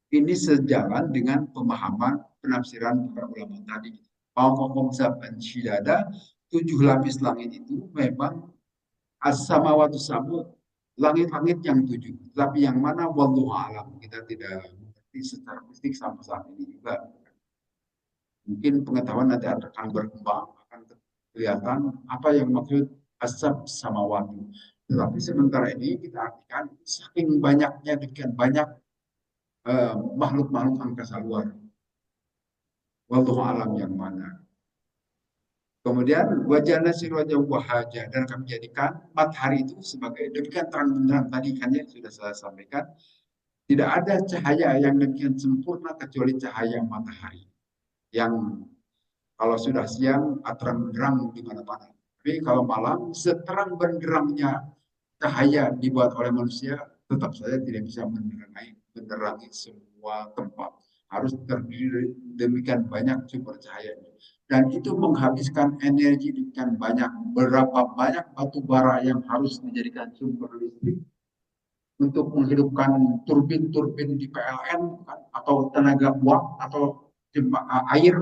ini sejalan dengan pemahaman penafsiran para ulama tadi. Pokok Zaban Shidada, 7 lapis langit itu memang as-samawatu sabu, langit-langit yang 7. Tapi yang mana wallahu alam, kita tidak mengerti secara fisik sampai saat ini juga. Mungkin pengetahuan nanti akan berkembang, akan kelihatan apa yang maksud asab samawati. Tetapi sementara ini kita artikan saking banyaknya, demikian banyak makhluk-makhluk angkasa luar. Wallahu alam yang mana. Kemudian wajahnya sirwaja wahaja, dan kami jadikan matahari itu sebagai demikian terang benderang tadi kan ya sudah saya sampaikan. Tidak ada cahaya yang demikian sempurna kecuali cahaya matahari. Yang kalau sudah siang terang benderang di mana-mana. Tapi kalau malam seterang benderangnya cahaya dibuat oleh manusia, tetap saja tidak bisa menerangi semua tempat. Harus terdiri demikian banyak sumber cahayanya. Dan itu menghabiskan energi demikian banyak. Berapa banyak batu bara yang harus dijadikan sumber listrik untuk menghidupkan turbin-turbin di PLN atau tenaga uap atau air,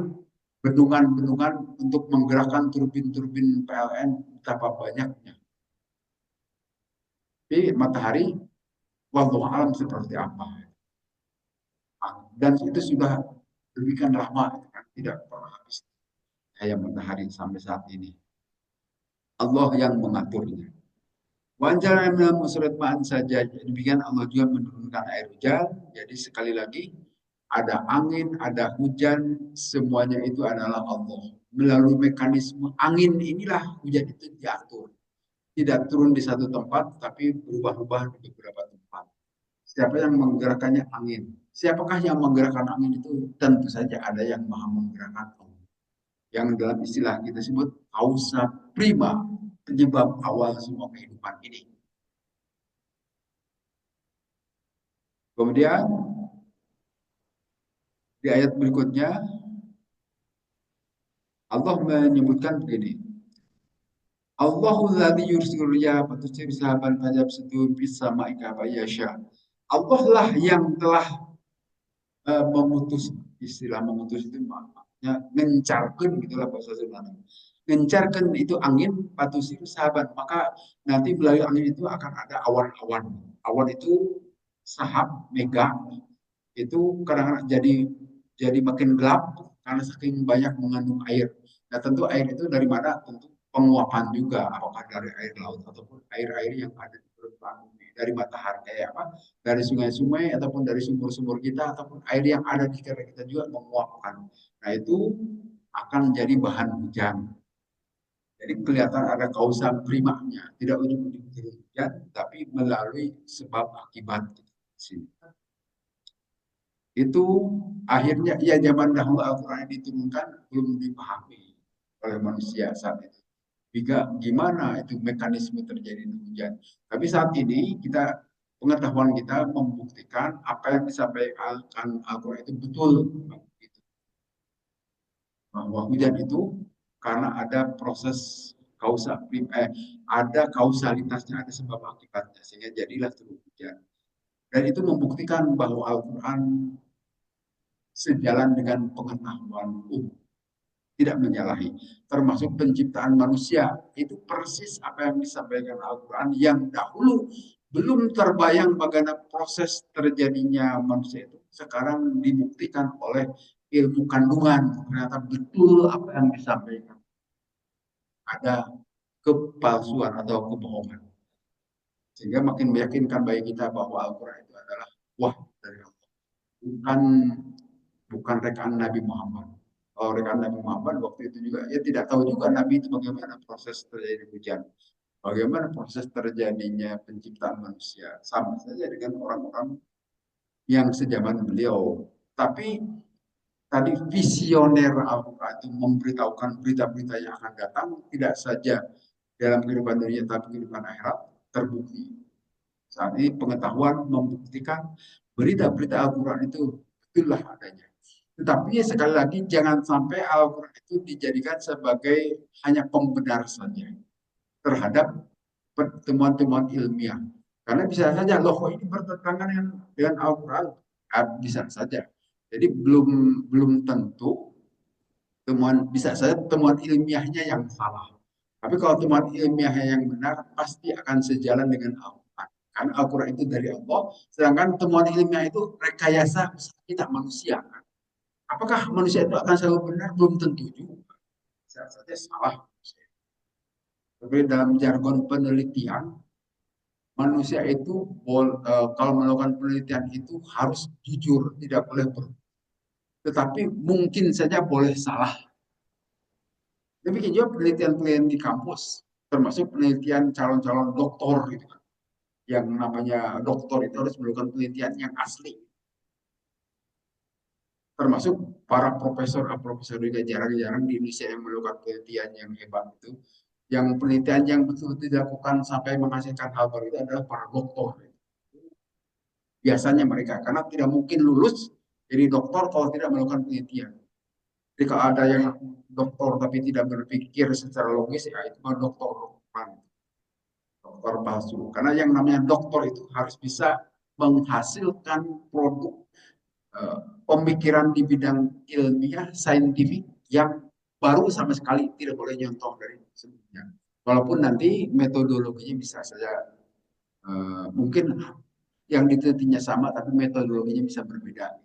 bendungan-bendungan untuk menggerakkan turbin-turbin PLN, betapa banyaknya. Tapi matahari, wallahu alam seperti apa. Dan itu sudah demikian lama, tidak pernah habis cahaya matahari sampai saat ini. Allah yang mengaturnya. Wajar dalam surat Ma'an saja, demikian Allah juga menurunkan air hujan. Jadi sekali lagi, ada angin, ada hujan, semuanya itu adalah Allah. Melalui mekanisme angin inilah hujan itu diatur. Tidak turun di satu tempat, tapi berubah-ubah di beberapa tempat. Siapa yang menggerakkannya? Angin. Siapakah yang menggerakkan angin itu? Tentu saja ada yang maha menggerakkan angin. Yang dalam istilah kita sebut causa prima, penyebab awal semua kehidupan ini. Kemudian di ayat berikutnya Allah menyebutkan begini. Allahul ladzi yursilu riyaha fatusir sahaban fajab situ bisa ma'ika yasha. Allah lah yang telah memutus, istilah memutus itu maknanya ngencarkan gitulah bahasa Sunda. Ngencarkan itu angin, patusir sahabat, maka nanti melalui angin itu akan ada awan-awan. Awan itu sahab mega, itu kadang-kadang jadi makin gelap karena saking banyak mengandung air. Nah tentu air itu dari mana? Tentu penguapan juga, apakah dari air laut ataupun air-air yang ada di permukaan bumi, dari matahari kayak apa, dari sungai-sungai ataupun dari sumur-sumur kita ataupun air yang ada di sekitar kita juga menguapkan. Nah itu akan jadi bahan hujan. Jadi kelihatan ada kausa primanya, tidak ujung-ujung turun hujan, tapi melalui sebab akibat. Itu akhirnya ya zaman dahulu Al-Quran diturunkan belum dipahami oleh manusia saat itu. Juga gimana itu mekanisme terjadi hujan. Tapi saat ini kita pengetahuan kita membuktikan apa yang disampaikan Al-Quran itu betul. Bahwa hujan itu karena ada proses ada kausalitasnya, ada sebab akibatnya sehingga jadilah turun hujan. Dan itu membuktikan bahwa Al-Quran sejalan dengan pengetahuan umum, tidak menyalahi, termasuk penciptaan manusia. Itu persis apa yang disampaikan Al-Quran yang dahulu belum terbayang bagaimana proses terjadinya manusia itu. Sekarang dibuktikan oleh ilmu kandungan, ternyata betul apa yang disampaikan. Ada kepalsuan atau kebohongan. Sehingga makin meyakinkan bagi kita bahwa Al-Quran itu adalah wah dari Allah. Bukan rekaan Nabi Muhammad. Kalau rekaan Nabi Muhammad waktu itu juga, ya tidak tahu juga Nabi itu bagaimana proses terjadi hujan. Bagaimana proses terjadinya penciptaan manusia. Sama saja dengan orang-orang yang sejaman beliau. Tapi tadi visioner Al-Quran itu memberitahukan berita-berita yang akan datang tidak saja dalam kehidupan dunia tapi kehidupan akhirat terbukti. Saat ini pengetahuan membuktikan berita-berita Al-Quran itu betullah adanya. Tetapi sekali lagi jangan sampai Al-Quran itu dijadikan sebagai hanya pembenar saja terhadap temuan-temuan ilmiah. Karena bisa saja loh ini bertentangan dengan Al-Quran, bisa saja. Jadi belum belum tentu temuan, bisa saja temuan ilmiahnya yang salah. Tapi kalau temuan ilmiahnya yang benar pasti akan sejalan dengan Al-Quran. Karena Al-Quran itu dari Allah, sedangkan temuan ilmiah itu rekayasa kita manusia. Apakah manusia itu akan selalu benar? Belum tentu juga. Bisa saja salah. Tapi dalam jargon penelitian, manusia itu kalau melakukan penelitian itu harus jujur, tidak boleh tetapi mungkin saja boleh salah. Demikian juga penelitian-penelitian di kampus, termasuk penelitian calon-calon doktor gitu kan. Yang namanya doktor itu harus melakukan penelitian yang asli. Termasuk para profesor juga jarang-jarang di Indonesia yang melakukan penelitian yang hebat itu. Yang penelitian yang betul-betul dilakukan sampai menghasilkan hal baru itu adalah para doktor. Biasanya mereka, karena tidak mungkin lulus jadi doktor kalau tidak melakukan penelitian. Jika ada yang doktor tapi tidak berpikir secara logis, ya itu mah doktor doktor palsu. Karena yang namanya doktor itu harus bisa menghasilkan produk eh, pemikiran di bidang ilmiah, saintifik yang baru sama sekali tidak boleh nyontoh dari sebelumnya. Walaupun nanti metodologinya bisa saja mungkin yang ditelitinya sama, tapi metodologinya bisa berbeda.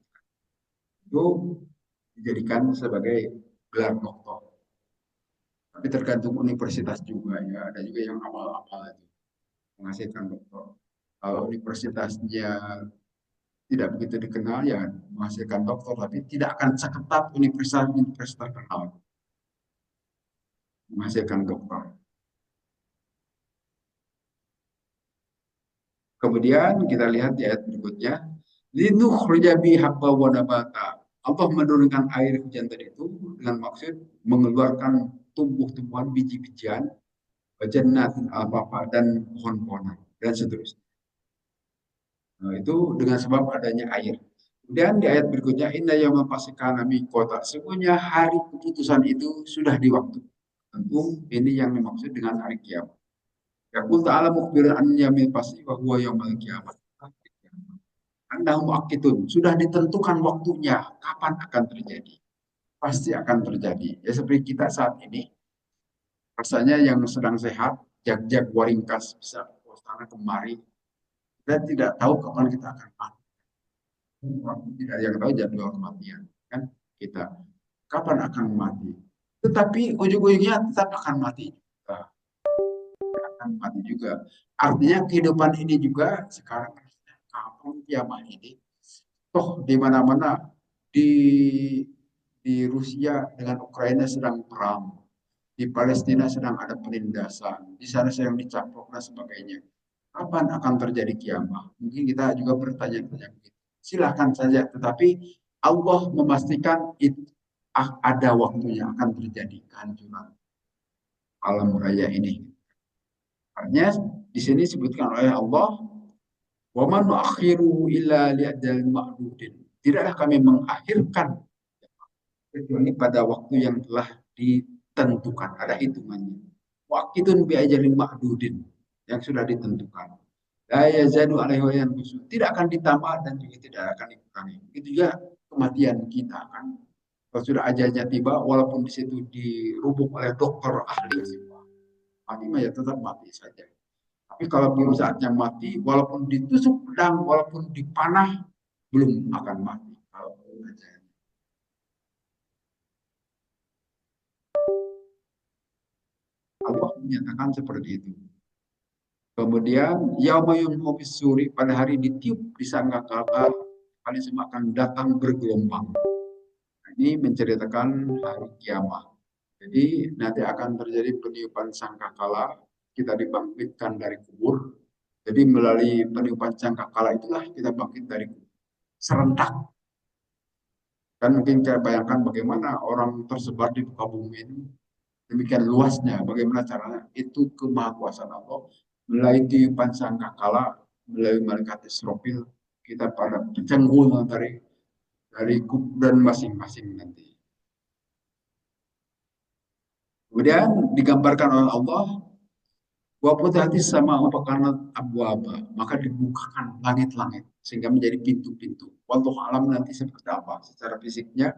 Itu dijadikan sebagai gelar doktor. Tapi tergantung universitas juga ya. Ada juga yang awal-awal itu menghasilkan doktor. Kalau universitasnya tidak begitu dikenal ya menghasilkan doktor, tapi tidak akan seketat universitas-universitas terkenal menghasilkan doktor. Kemudian kita lihat di ayat berikutnya, linukhrija bihi habba wa nabata. Allah menurunkan air hujan tadi itu dengan maksud mengeluarkan tumbuh-tumbuhan biji-bijian, jannatin al-fafa dan pohon-pohonan dan seterusnya. Nah, itu dengan sebab adanya air. Kemudian di ayat berikutnya, inna yawma fasikana kota. Semuanya hari keputusan itu sudah di waktu. Tentu ini yang dimaksud dengan hari kiamat. Yaqul ta'ala mukbiran an yamin pasti wa huwa yaumil kiamat. Anda muakkitun, sudah ditentukan waktunya kapan akan terjadi. Pasti akan terjadi. Ya seperti kita saat ini, rasanya yang sedang sehat, jag-jag waringkas bisa ke sana kemari, dan tidak tahu kapan kita akan mati. Tidak ada yang tahu jadwal kematian kan kita kapan akan mati, tetapi ujung-ujungnya tetap akan mati juga. Akan mati juga, artinya kehidupan ini juga sekarang kapan kiamat ini. Toh di mana-mana di Rusia dengan Ukraina sedang perang, di Palestina sedang ada penindasan, di sana sedang dicaplok dan sebagainya. Kapan akan terjadi kiamat? Mungkin kita juga bertanya-tanya begitu. Silahkan saja, tetapi Allah memastikan itu ada waktunya akan terjadi kehancuran alam raya ini. Artinya di sini disebutkan oleh Allah, "Wa man nu'akhiru illa li'ajalin ma'dudin." Tidaklah kami mengakhirkan kecuali pada waktu yang telah ditentukan, ada hitungannya. Waqitun bi ajalin ma'dudin, yang sudah ditentukan. La yazadu alaihi wa yanqusu. Tidak akan ditambah dan juga tidak akan dikurangi. Itu juga kematian kita kan. Kalau sudah ajalnya tiba, walaupun di situ dirubuk oleh dokter ahli, mati mah ya tetap mati saja. Tapi kalau belum saatnya mati, walaupun ditusuk pedang, walaupun dipanah, belum akan mati. Kalau belum ajalnya. Allah menyatakan seperti itu. Kemudian yaumayum suri, pada hari ditiup di sangkakala kalian semua akan datang bergelombang. Nah, ini menceritakan hari kiamat. Jadi nanti akan terjadi peniupan sangkakala, kita dibangkitkan dari kubur. Jadi melalui peniupan sangkakala itulah kita bangkit dari kubur. Serentak. Kan mungkin kita bayangkan bagaimana orang tersebar di muka bumi ini demikian luasnya, bagaimana caranya itu kemahakuasaan Allah melalui tiupan sangkakala, melalui malaikat Israfil, kita pada tercenggul dari dari kuburan masing-masing nanti. Kemudian digambarkan oleh Allah, wa hati sama apa karena abu-aba, maka dibukakan langit-langit sehingga menjadi pintu-pintu. Wallahu alam nanti seperti apa secara fisiknya,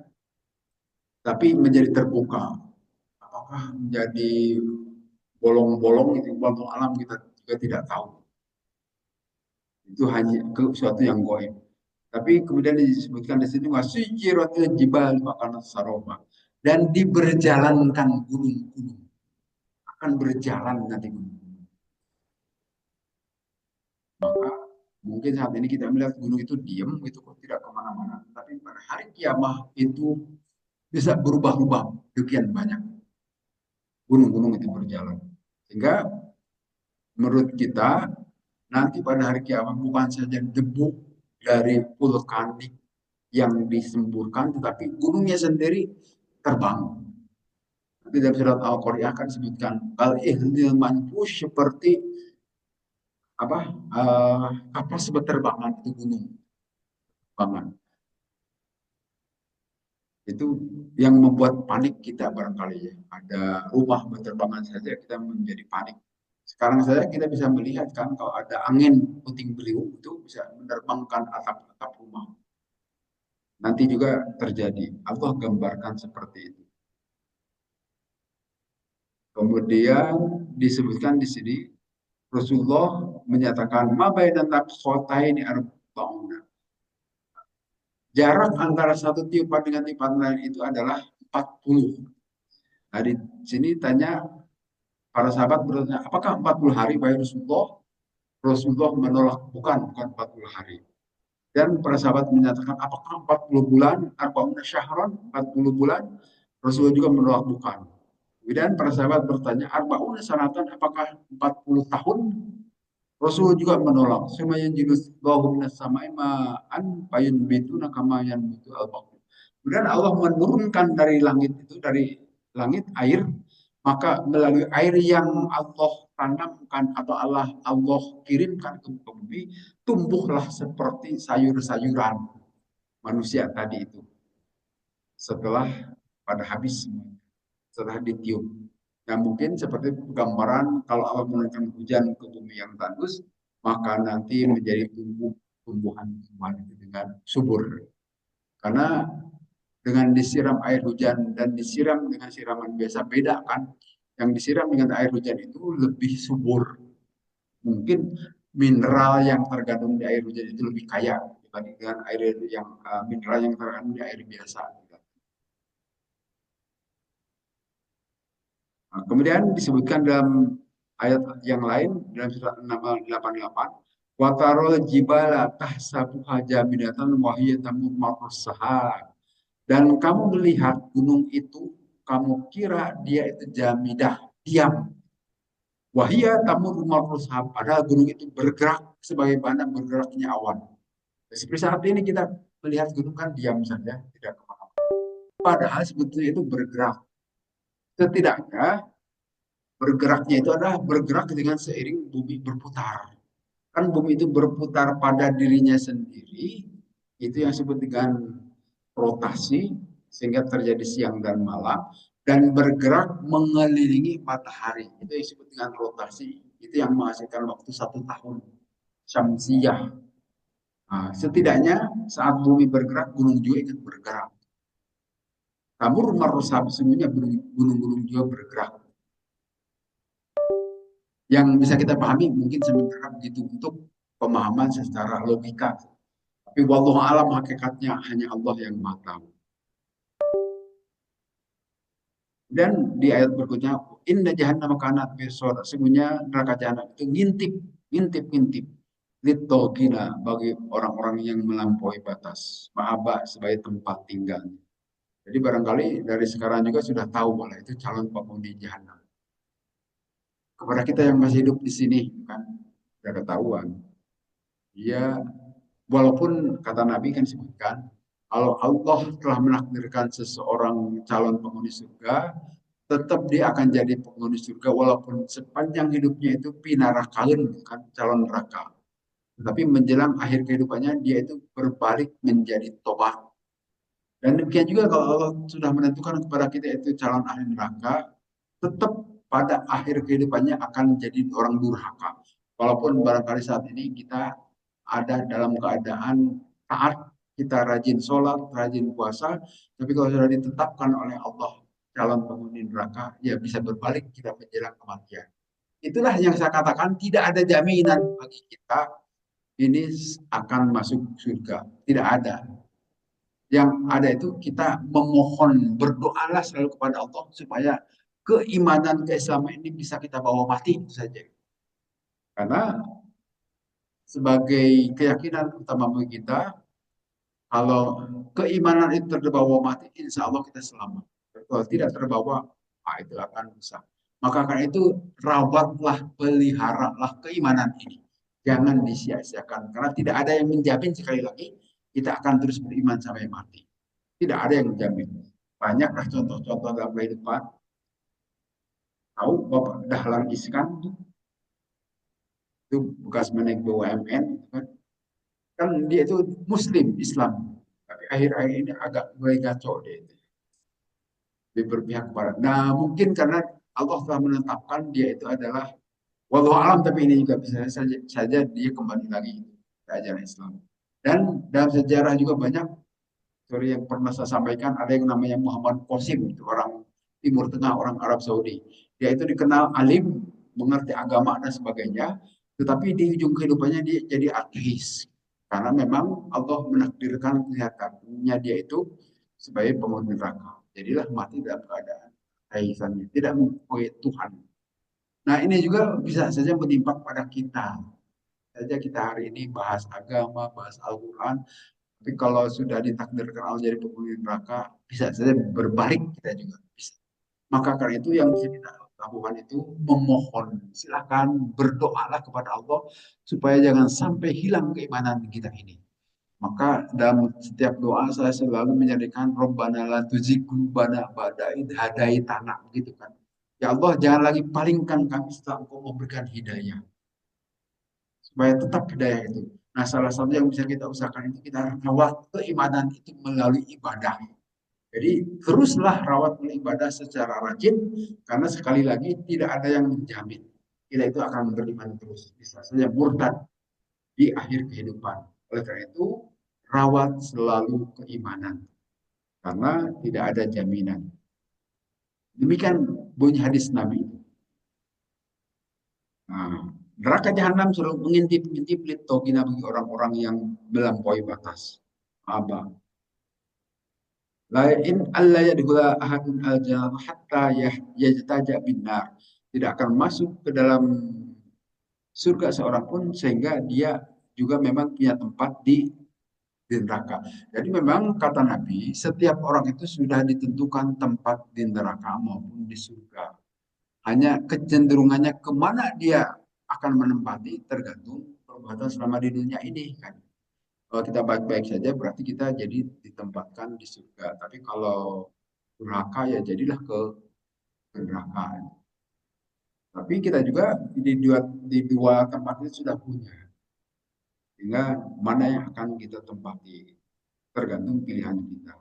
tapi menjadi terbuka. Apakah menjadi bolong-bolong itu wallahu alam kita juga tidak tahu. Itu hanya ke suatu yang goib. Tapi kemudian disebutkan di sini wasijiratil jibal makanan saroba dan diberjalankan gunung-gunung akan berjalan nanti gunung. Maka mungkin saat ini kita melihat gunung itu diam gitu kok tidak kemana-mana. Tapi pada hari kiamat itu bisa berubah-ubah demikian banyak gunung-gunung itu berjalan. Sehingga menurut kita nanti pada hari kiamat bukan saja debu dari vulkanik yang disemburkan, tetapi gunungnya sendiri terbang. Nanti dalam surat Al-Qari'ah akan disebutkan al ihlil manfush seperti apa kapal berterbangan itu gunung banget. Itu yang membuat panik kita barangkali ya. Ada rumah berterbangan saja kita menjadi panik. Sekarang saja kita bisa melihat kan kalau ada angin puting beliung itu bisa menerbangkan atap-atap rumah. Nanti juga terjadi. Allah gambarkan seperti itu. Kemudian disebutkan di sini Rasulullah menyatakan mabaina ini arba'una. Jarak antara satu tiupan dengan tiupan lain itu adalah 40. Nah, di sini tanya para sahabat bertanya, apakah 40 hari wahai Rasulullah? Rasulullah menolak, bukan 40 hari. Dan para sahabat menyatakan, apakah 40 bulan? Arba'una syahran, 40 bulan? Rasulullah juga menolak, bukan. Kemudian para sahabat bertanya, arba'una sanatan, apakah 40 tahun? Rasul juga menolak. Semayan jinus bahum samai ma'an payun bitu nakamayan bitu al. Kemudian Allah menurunkan dari langit itu, dari langit air, maka melalui air yang Allah tanamkan atau Allah kirimkan ke bumi, tumbuhlah seperti sayur-sayuran manusia tadi itu. Setelah pada habis setelah ditiup. Nah, mungkin seperti gambaran kalau Allah menurunkan hujan ke bumi yang tandus, maka nanti menjadi tumbuhan-tumbuhan itu dengan subur. Karena dengan disiram air hujan dan disiram dengan siraman biasa beda kan. Yang disiram dengan air hujan itu lebih subur. Mungkin mineral yang terkandung di air hujan itu lebih kaya dibandingkan air yang mineral yang terkandung di air biasa. Nah, kemudian disebutkan dalam ayat yang lain dalam surat 88, watarol jibala tahsabuha jaminatan wahiyya tamur dan kamu melihat gunung itu kamu kira dia itu jamidah diam wahiyya tamur marrusha padahal gunung itu bergerak sebagaimana bergeraknya awan. Seperti saat ini kita melihat gunung kan diam saja tidak kemana-mana padahal sebetulnya itu bergerak. Setidaknya bergeraknya itu adalah bergerak dengan seiring bumi berputar. Kan bumi itu berputar pada dirinya sendiri, itu yang disebut dengan rotasi, sehingga terjadi siang dan malam, dan bergerak mengelilingi matahari. Itu yang disebut dengan rotasi. Itu yang menghasilkan waktu 1 tahun. Syamsiyah. Nah, setidaknya saat bumi bergerak, gunung juga ikut bergerak. Namun rumah Rosab sesungguhnya gunung-gunung juga bergerak. Yang bisa kita pahami mungkin sementara begitu untuk pemahaman secara logika. Tapi wallahu alam hakikatnya hanya Allah yang maha tahu. Dan di ayat berikutnya, inna jahannam kanat mirsad. Sesungguhnya neraka jahanam itu ngintip, ngintip, ngintip. Litogina bagi orang-orang yang melampaui batas. Ma'aba sebagai tempat tinggalnya. Jadi barangkali dari sekarang juga sudah tahu bahwa itu calon penghuni jahanam. Kepada kita yang masih hidup di sini kan sudah ketahuan. Dia walaupun kata Nabi kan disebutkan kalau Allah telah menakdirkan seseorang calon penghuni surga, tetap dia akan jadi penghuni surga walaupun sepanjang hidupnya itu pinarakalun kan calon neraka. Tapi menjelang akhir kehidupannya dia itu berbalik menjadi tobat. Dan demikian juga kalau Allah sudah menentukan kepada kita itu calon ahli neraka, tetap pada akhir kehidupannya akan menjadi orang durhaka. Walaupun barangkali saat ini kita ada dalam keadaan taat, kita rajin sholat, rajin puasa, tapi kalau sudah ditetapkan oleh Allah calon penghuni neraka, ya bisa berbalik kita menjelang kematian. Itulah yang saya katakan tidak ada jaminan bagi kita ini akan masuk surga. Tidak ada. Yang ada itu kita memohon, berdoalah selalu kepada Allah supaya keimanan keislaman ini bisa kita bawa mati itu saja. Karena sebagai keyakinan utama bagi kita, kalau keimanan itu terbawa mati, insya Allah kita selamat. Kalau tidak terbawa, itu akan rusak. Maka karena itu rawatlah, peliharalah keimanan ini. Jangan disia-siakan. Karena tidak ada yang menjamin sekali lagi kita akan terus beriman sampai mati. Tidak ada yang menjamin. Banyaklah contoh-contoh dalam kehidupan. Tahu Bapak Dahlan Iskan itu bekas menaik BUMN kan? Kan dia itu Muslim Islam. Tapi akhir-akhir ini agak mulai kacau dia itu. Dia berpihak kepada. Nah mungkin karena Allah telah menetapkan dia itu adalah walau alam, tapi ini juga bisa saja dia kembali lagi ke ajaran Islam. Dan dalam sejarah juga banyak story yang pernah saya sampaikan, ada yang namanya Muhammad Qasim, itu orang Timur Tengah, orang Arab Saudi. Dia itu dikenal alim, mengerti agama dan sebagainya, tetapi di ujung kehidupannya dia jadi ateis. Karena memang Allah menakdirkan kelihatannya dia itu sebagai penghuni neraka. Jadilah mati dalam keadaan ateisannya, tidak mengakui Tuhan. Nah ini juga bisa saja menimpa pada kita. Saja kita hari ini bahas agama, bahas Al-Quran, tapi kalau sudah ditakdirkan Allah jadi penghuni neraka, bisa saja berbalik kita juga bisa. Maka karena itu yang bisa kita lakukan itu memohon. Silahkan berdoalah kepada Allah supaya jangan sampai hilang keimanan kita ini. Maka dalam setiap doa saya selalu menjadikan Rabbana la tuzigh qulubana ba'da idh hadaitana gitu kan. Ya Allah, jangan lagi palingkan kami setelah Engkau memberikan hidayah. Supaya tetap hidayah itu. Nah, salah satu yang bisa kita usahakan itu kita rawat keimanan itu melalui ibadah. Jadi teruslah rawat ibadah secara rajin karena sekali lagi tidak ada yang menjamin kita itu akan beriman terus. Bisa saja murtad di akhir kehidupan. Oleh karena itu rawat selalu keimanan karena tidak ada jaminan. Demikian bunyi hadis Nabi. Nah, neraka jahanam selalu mengintip-ngintip litogina bagi orang-orang yang melampaui batas. Apa? Lain Allah yadkhula ahadun al-jannah hatta yajtaja binar. Tidak akan masuk ke dalam surga seorang pun sehingga dia juga memang punya tempat di neraka. Jadi memang kata Nabi, setiap orang itu sudah ditentukan tempat di neraka maupun di surga. Hanya kecenderungannya kemana dia akan menempati tergantung perbuatan selama di dunia ini kan. Kalau kita baik-baik saja berarti kita jadi ditempatkan di surga. Tapi kalau neraka ya jadilah ke neraka. Tapi kita juga di dua tempat itu sudah punya. Sehingga mana yang akan kita tempati tergantung pilihan kita.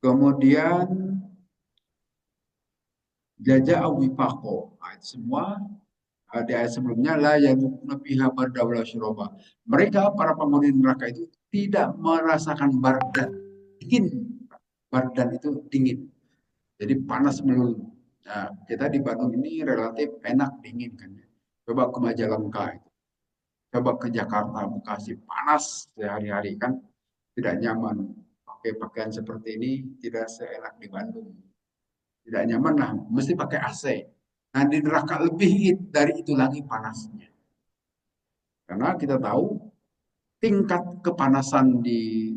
Kemudian jajah wifako. Nah, itu semua di ayat sebelumnya la yadukuna fiha barda wala syuroba. Mereka para penghuni neraka itu tidak merasakan bardan. Dingin. Bardan itu dingin. Jadi panas melulu. Nah, kita di Bandung ini relatif enak dingin kan. Coba ke Majalengka itu. Coba ke Jakarta, Bekasi, panas sehari-hari kan tidak nyaman. Pakai pakaian seperti ini tidak seenak di Bandung. Tidak nyaman lah, mesti pakai AC. Nah di neraka lebih dari itu lagi panasnya. Karena kita tahu tingkat kepanasan di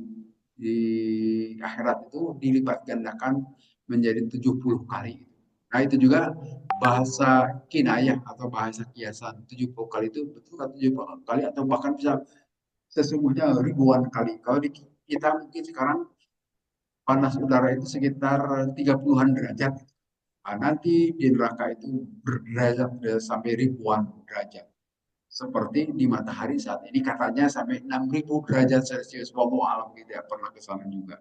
akhirat itu dilipat gandakan menjadi 70 kali. Nah itu juga bahasa kinayah atau bahasa kiasan. 70 kali itu betul kan 70 kali atau bahkan bisa sesungguhnya ribuan kali. Kalau di kita mungkin sekarang panas udara itu sekitar 30-an derajat. Nah, nanti di neraka itu berderajat sampai ribuan derajat. Seperti di matahari saat ini katanya sampai 6.000 derajat Celcius. Wallahu alam tidak pernah ke sana juga.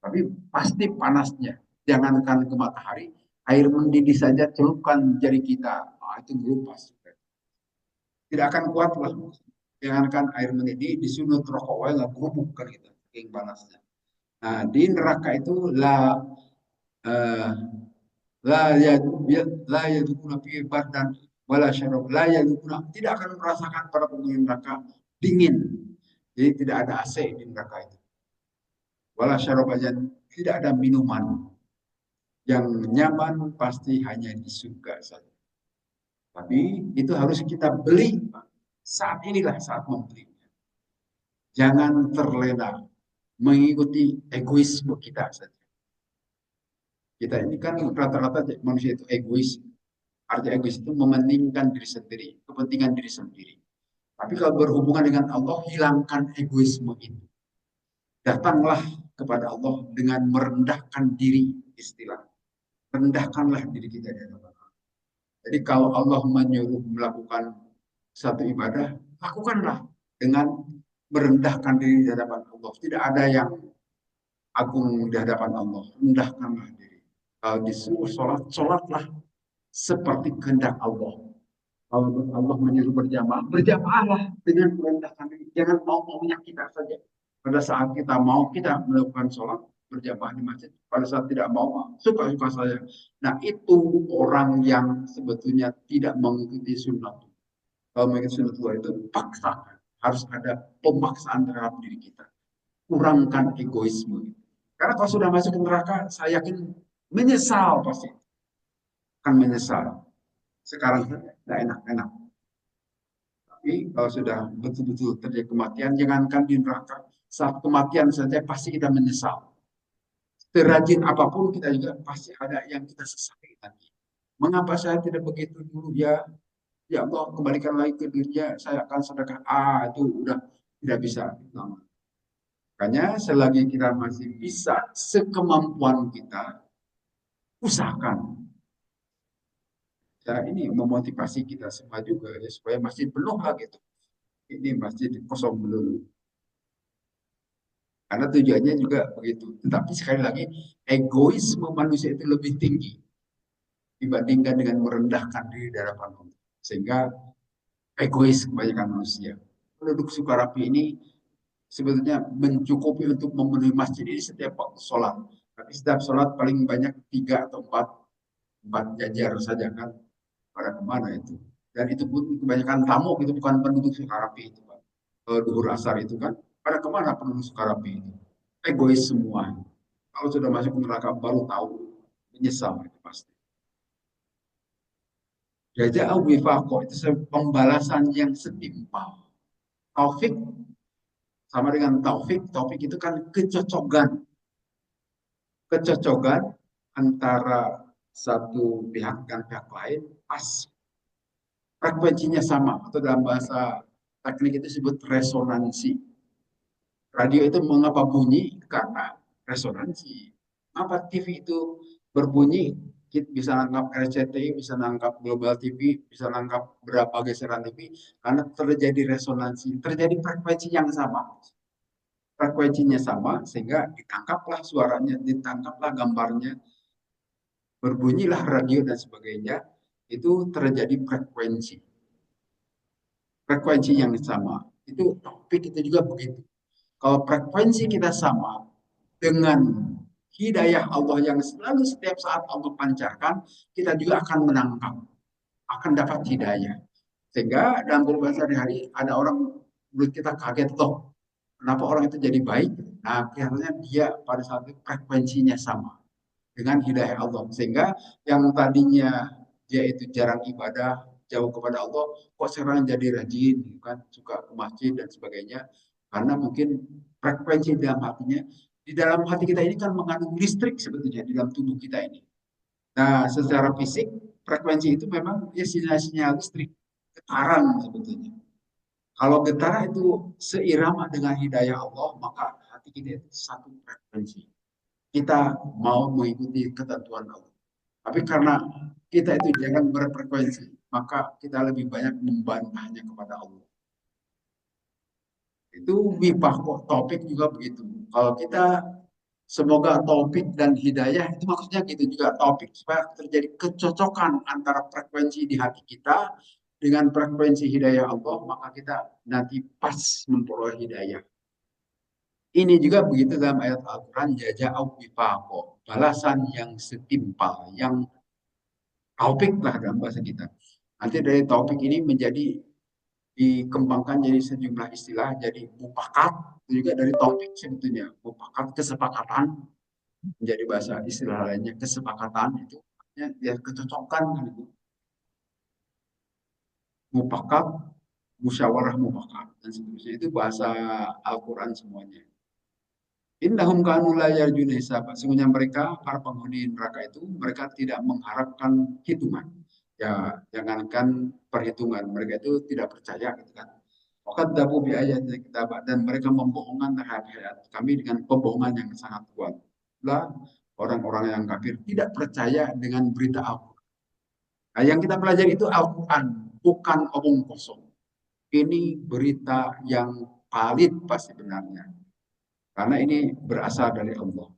Tapi pasti panasnya. Jangankan ke matahari, air mendidih saja celupkan jari kita, itu melupas. Tidak akan kuat lah. Jangankan air mendidih, disunut rokok wae nggak berubah kan kita, saking panasnya. Nah, di neraka itu eh, la yadukuna fi bardan wala syarab la yadukuna, tidak akan merasakan para penghuni neraka dingin. Jadi tidak ada AC di neraka itu. Wala syarabajan, tidak ada minuman. Yang nyaman pasti hanya di surga saja. Tapi itu harus kita beli. Saat inilah saat membeli. Jangan terlena mengikuti egoisme kita saja. Kita ini kan rata-rata manusia itu egois. Arti egois itu mementingkan diri sendiri, kepentingan diri sendiri. Tapi kalau berhubungan dengan Allah, hilangkan egoisme itu. Datanglah kepada Allah dengan merendahkan diri, istilah. Rendahkanlah diri kita di hadapan Allah. Jadi kalau Allah menyuruh melakukan satu ibadah, lakukanlah dengan merendahkan diri di hadapan Allah. Tidak ada yang agung di hadapan Allah. Rendahkanlah diri. Kalau disuruh sholat, sholatlah seperti kehendak Allah. Kalau Allah menyuruh berjamaah, berjamaahlah dengan merendahkan diri. Jangan mau-maunya kita saja. Pada saat kita mau, kita melakukan sholat berjamaah di masjid. Pada saat tidak mau, suka-suka saja. Nah, itu orang yang sebetulnya tidak mengikuti sunnah. Kalau mengikuti sunnah itu paksa. Harus ada pemaksaan terhadap diri kita. Kurangkan egoisme. Karena kalau sudah masuk ke neraka, saya yakin menyesal pasti. Akan menyesal. Sekarang tidak enak-enak. Tapi kalau sudah betul-betul terjadi kematian, jangankan di neraka. Saat kematian saja pasti kita menyesal. Serajin apapun kita juga pasti ada yang kita sesali nanti. Mengapa saya tidak begitu dulu ya? Ya Allah, kembalikan lagi ke dunia, saya akan sedekah. Itu udah tidak bisa. Makanya selagi kita masih bisa sekemampuan kita, usahakan. Ya, ini memotivasi kita semua juga ya, supaya masjid penuh lah gitu. Ini masjid kosong dulu. Karena tujuannya juga begitu. Tetapi sekali lagi, egoisme manusia itu lebih tinggi dibandingkan dengan merendahkan diri di hadapan Allah. Sehingga egois kebanyakan manusia. Penduduk Sukarapi ini sebetulnya mencukupi untuk memenuhi masjid ini setiap waktu sholat. Tapi setiap sholat paling banyak 3 atau 4 jajar saja kan. Pada kemana itu? Dan itu pun kebanyakan tamu, itu bukan penduduk Sukarapi itu Pak. Duhur asar itu kan. Pada kemana penduduk Sukarapi itu? Egois semua. Kalau sudah masuk neraka baru tahu, menyesal itu pasti. Jaja'u wifaqo itu pembalasan yang setimpal. Taufik sama dengan taufik. Taufik itu kan kecocokan. Kecocokan antara satu pihak dan pihak lain pas. Frekuensinya sama atau dalam bahasa teknik itu disebut resonansi. Radio itu mengapa bunyi? Karena resonansi. Apa TV itu berbunyi? Kita bisa nangkap RCTI, bisa nangkap Global TV, bisa nangkap berapa geseran TV, karena terjadi resonansi, terjadi frekuensi yang sama. Frekuensinya sama, sehingga ditangkaplah suaranya, ditangkaplah gambarnya, berbunyilah radio dan sebagainya, itu terjadi frekuensi. Frekuensi yang sama. Itu topik itu juga begitu. Kalau frekuensi kita sama dengan hidayah Allah yang selalu setiap saat Allah pancarkan, kita juga akan menangkap, akan dapat hidayah. Sehingga dalam kehidupan sehari-hari ada orang menurut kita kaget loh, kenapa orang itu jadi baik? Nah, kelihatannya dia pada saat itu frekuensinya sama dengan hidayah Allah. Sehingga yang tadinya dia itu jarang ibadah, jauh kepada Allah, kok sekarang jadi rajin, gitu kan, suka ke masjid dan sebagainya. Karena mungkin frekuensi dalam hatinya, di dalam hati kita ini kan mengandung listrik sebetulnya di dalam tubuh kita ini. Nah, secara fisik, frekuensi itu memang ya sinyal-sinyal listrik, getaran sebetulnya. Kalau getaran itu seirama dengan hidayah Allah, maka hati kita itu satu frekuensi. Kita mau mengikuti ketentuan Allah. Tapi karena kita itu jangan berfrekuensi, maka kita lebih banyak membantahnya kepada Allah. Itu wibah kok topik juga begitu. Kalau kita Semoga taufik dan hidayah itu maksudnya gitu juga taufik supaya terjadi kecocokan antara frekuensi di hati kita dengan frekuensi hidayah Allah, maka kita nanti pas memperoleh hidayah. Ini juga begitu dalam ayat Al-Quran, jaza'u wifaqo, balasan yang setimpal, yang taufik lah dalam bahasa kita. Nanti dari taufik ini menjadi dikembangkan jadi sejumlah istilah, jadi mufakat, itu juga dari taufik sebetulnya. Mufakat kesepakatan, menjadi bahasa istilah lainnya kesepakatan itu ya kecocokan kan itu. Mufakat, musyawarah mufakat dan seterusnya itu bahasa Al-Quran semuanya. Innahum kanu la yarjuna hisaba. Sesungguhnya mereka para penghuni neraka itu mereka tidak mengharapkan hitungan. Ya, jangankan perhitungan, mereka itu tidak percaya gitu kan. Waqad dabu bi ayatina kitab dan mereka membohongkan terhadap ayat kami dengan pembohongan yang sangat kuat. Lah orang-orang yang kafir tidak percaya dengan berita Al-Quran. Nah, yang kita pelajari itu Al-Quran, bukan omong kosong. Ini berita yang valid pasti benarnya. Karena ini berasal dari Allah.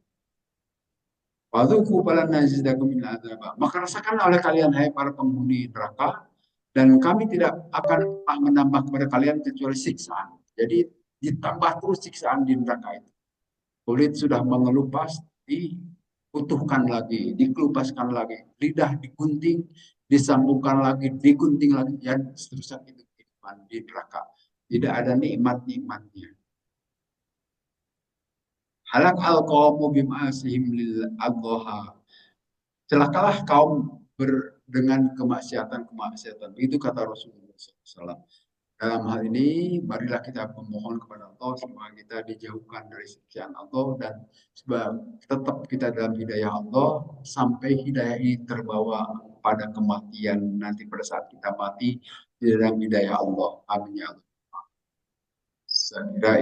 Wadzuku falan nazidakum min adzab. Maka rasakan oleh kalian hai para penghuni neraka dan kami tidak akan menambah kepada kalian kecuali siksaan. Jadi ditambah terus siksaan di neraka itu. Kulit sudah mengelupas, diutuhkan lagi, dikelupaskan lagi, lidah digunting, disambungkan lagi, digunting lagi, dan seterusnya itu kehidupan di neraka. Tidak ada nikmat-nikmatnya. Halak al qawmu bima'asihim lil adha. Celakalah kaum dengan kemaksiatan-kemaksiatan. Itu kata Rasulullah SAW. Dalam hal ini, marilah kita memohon kepada Allah semoga kita dijauhkan dari siksaan Allah dan sebab tetap kita dalam hidayah Allah sampai hidayah ini terbawa pada kematian nanti pada saat kita mati di dalam hidayah Allah. Amin ya Allah. Saya kira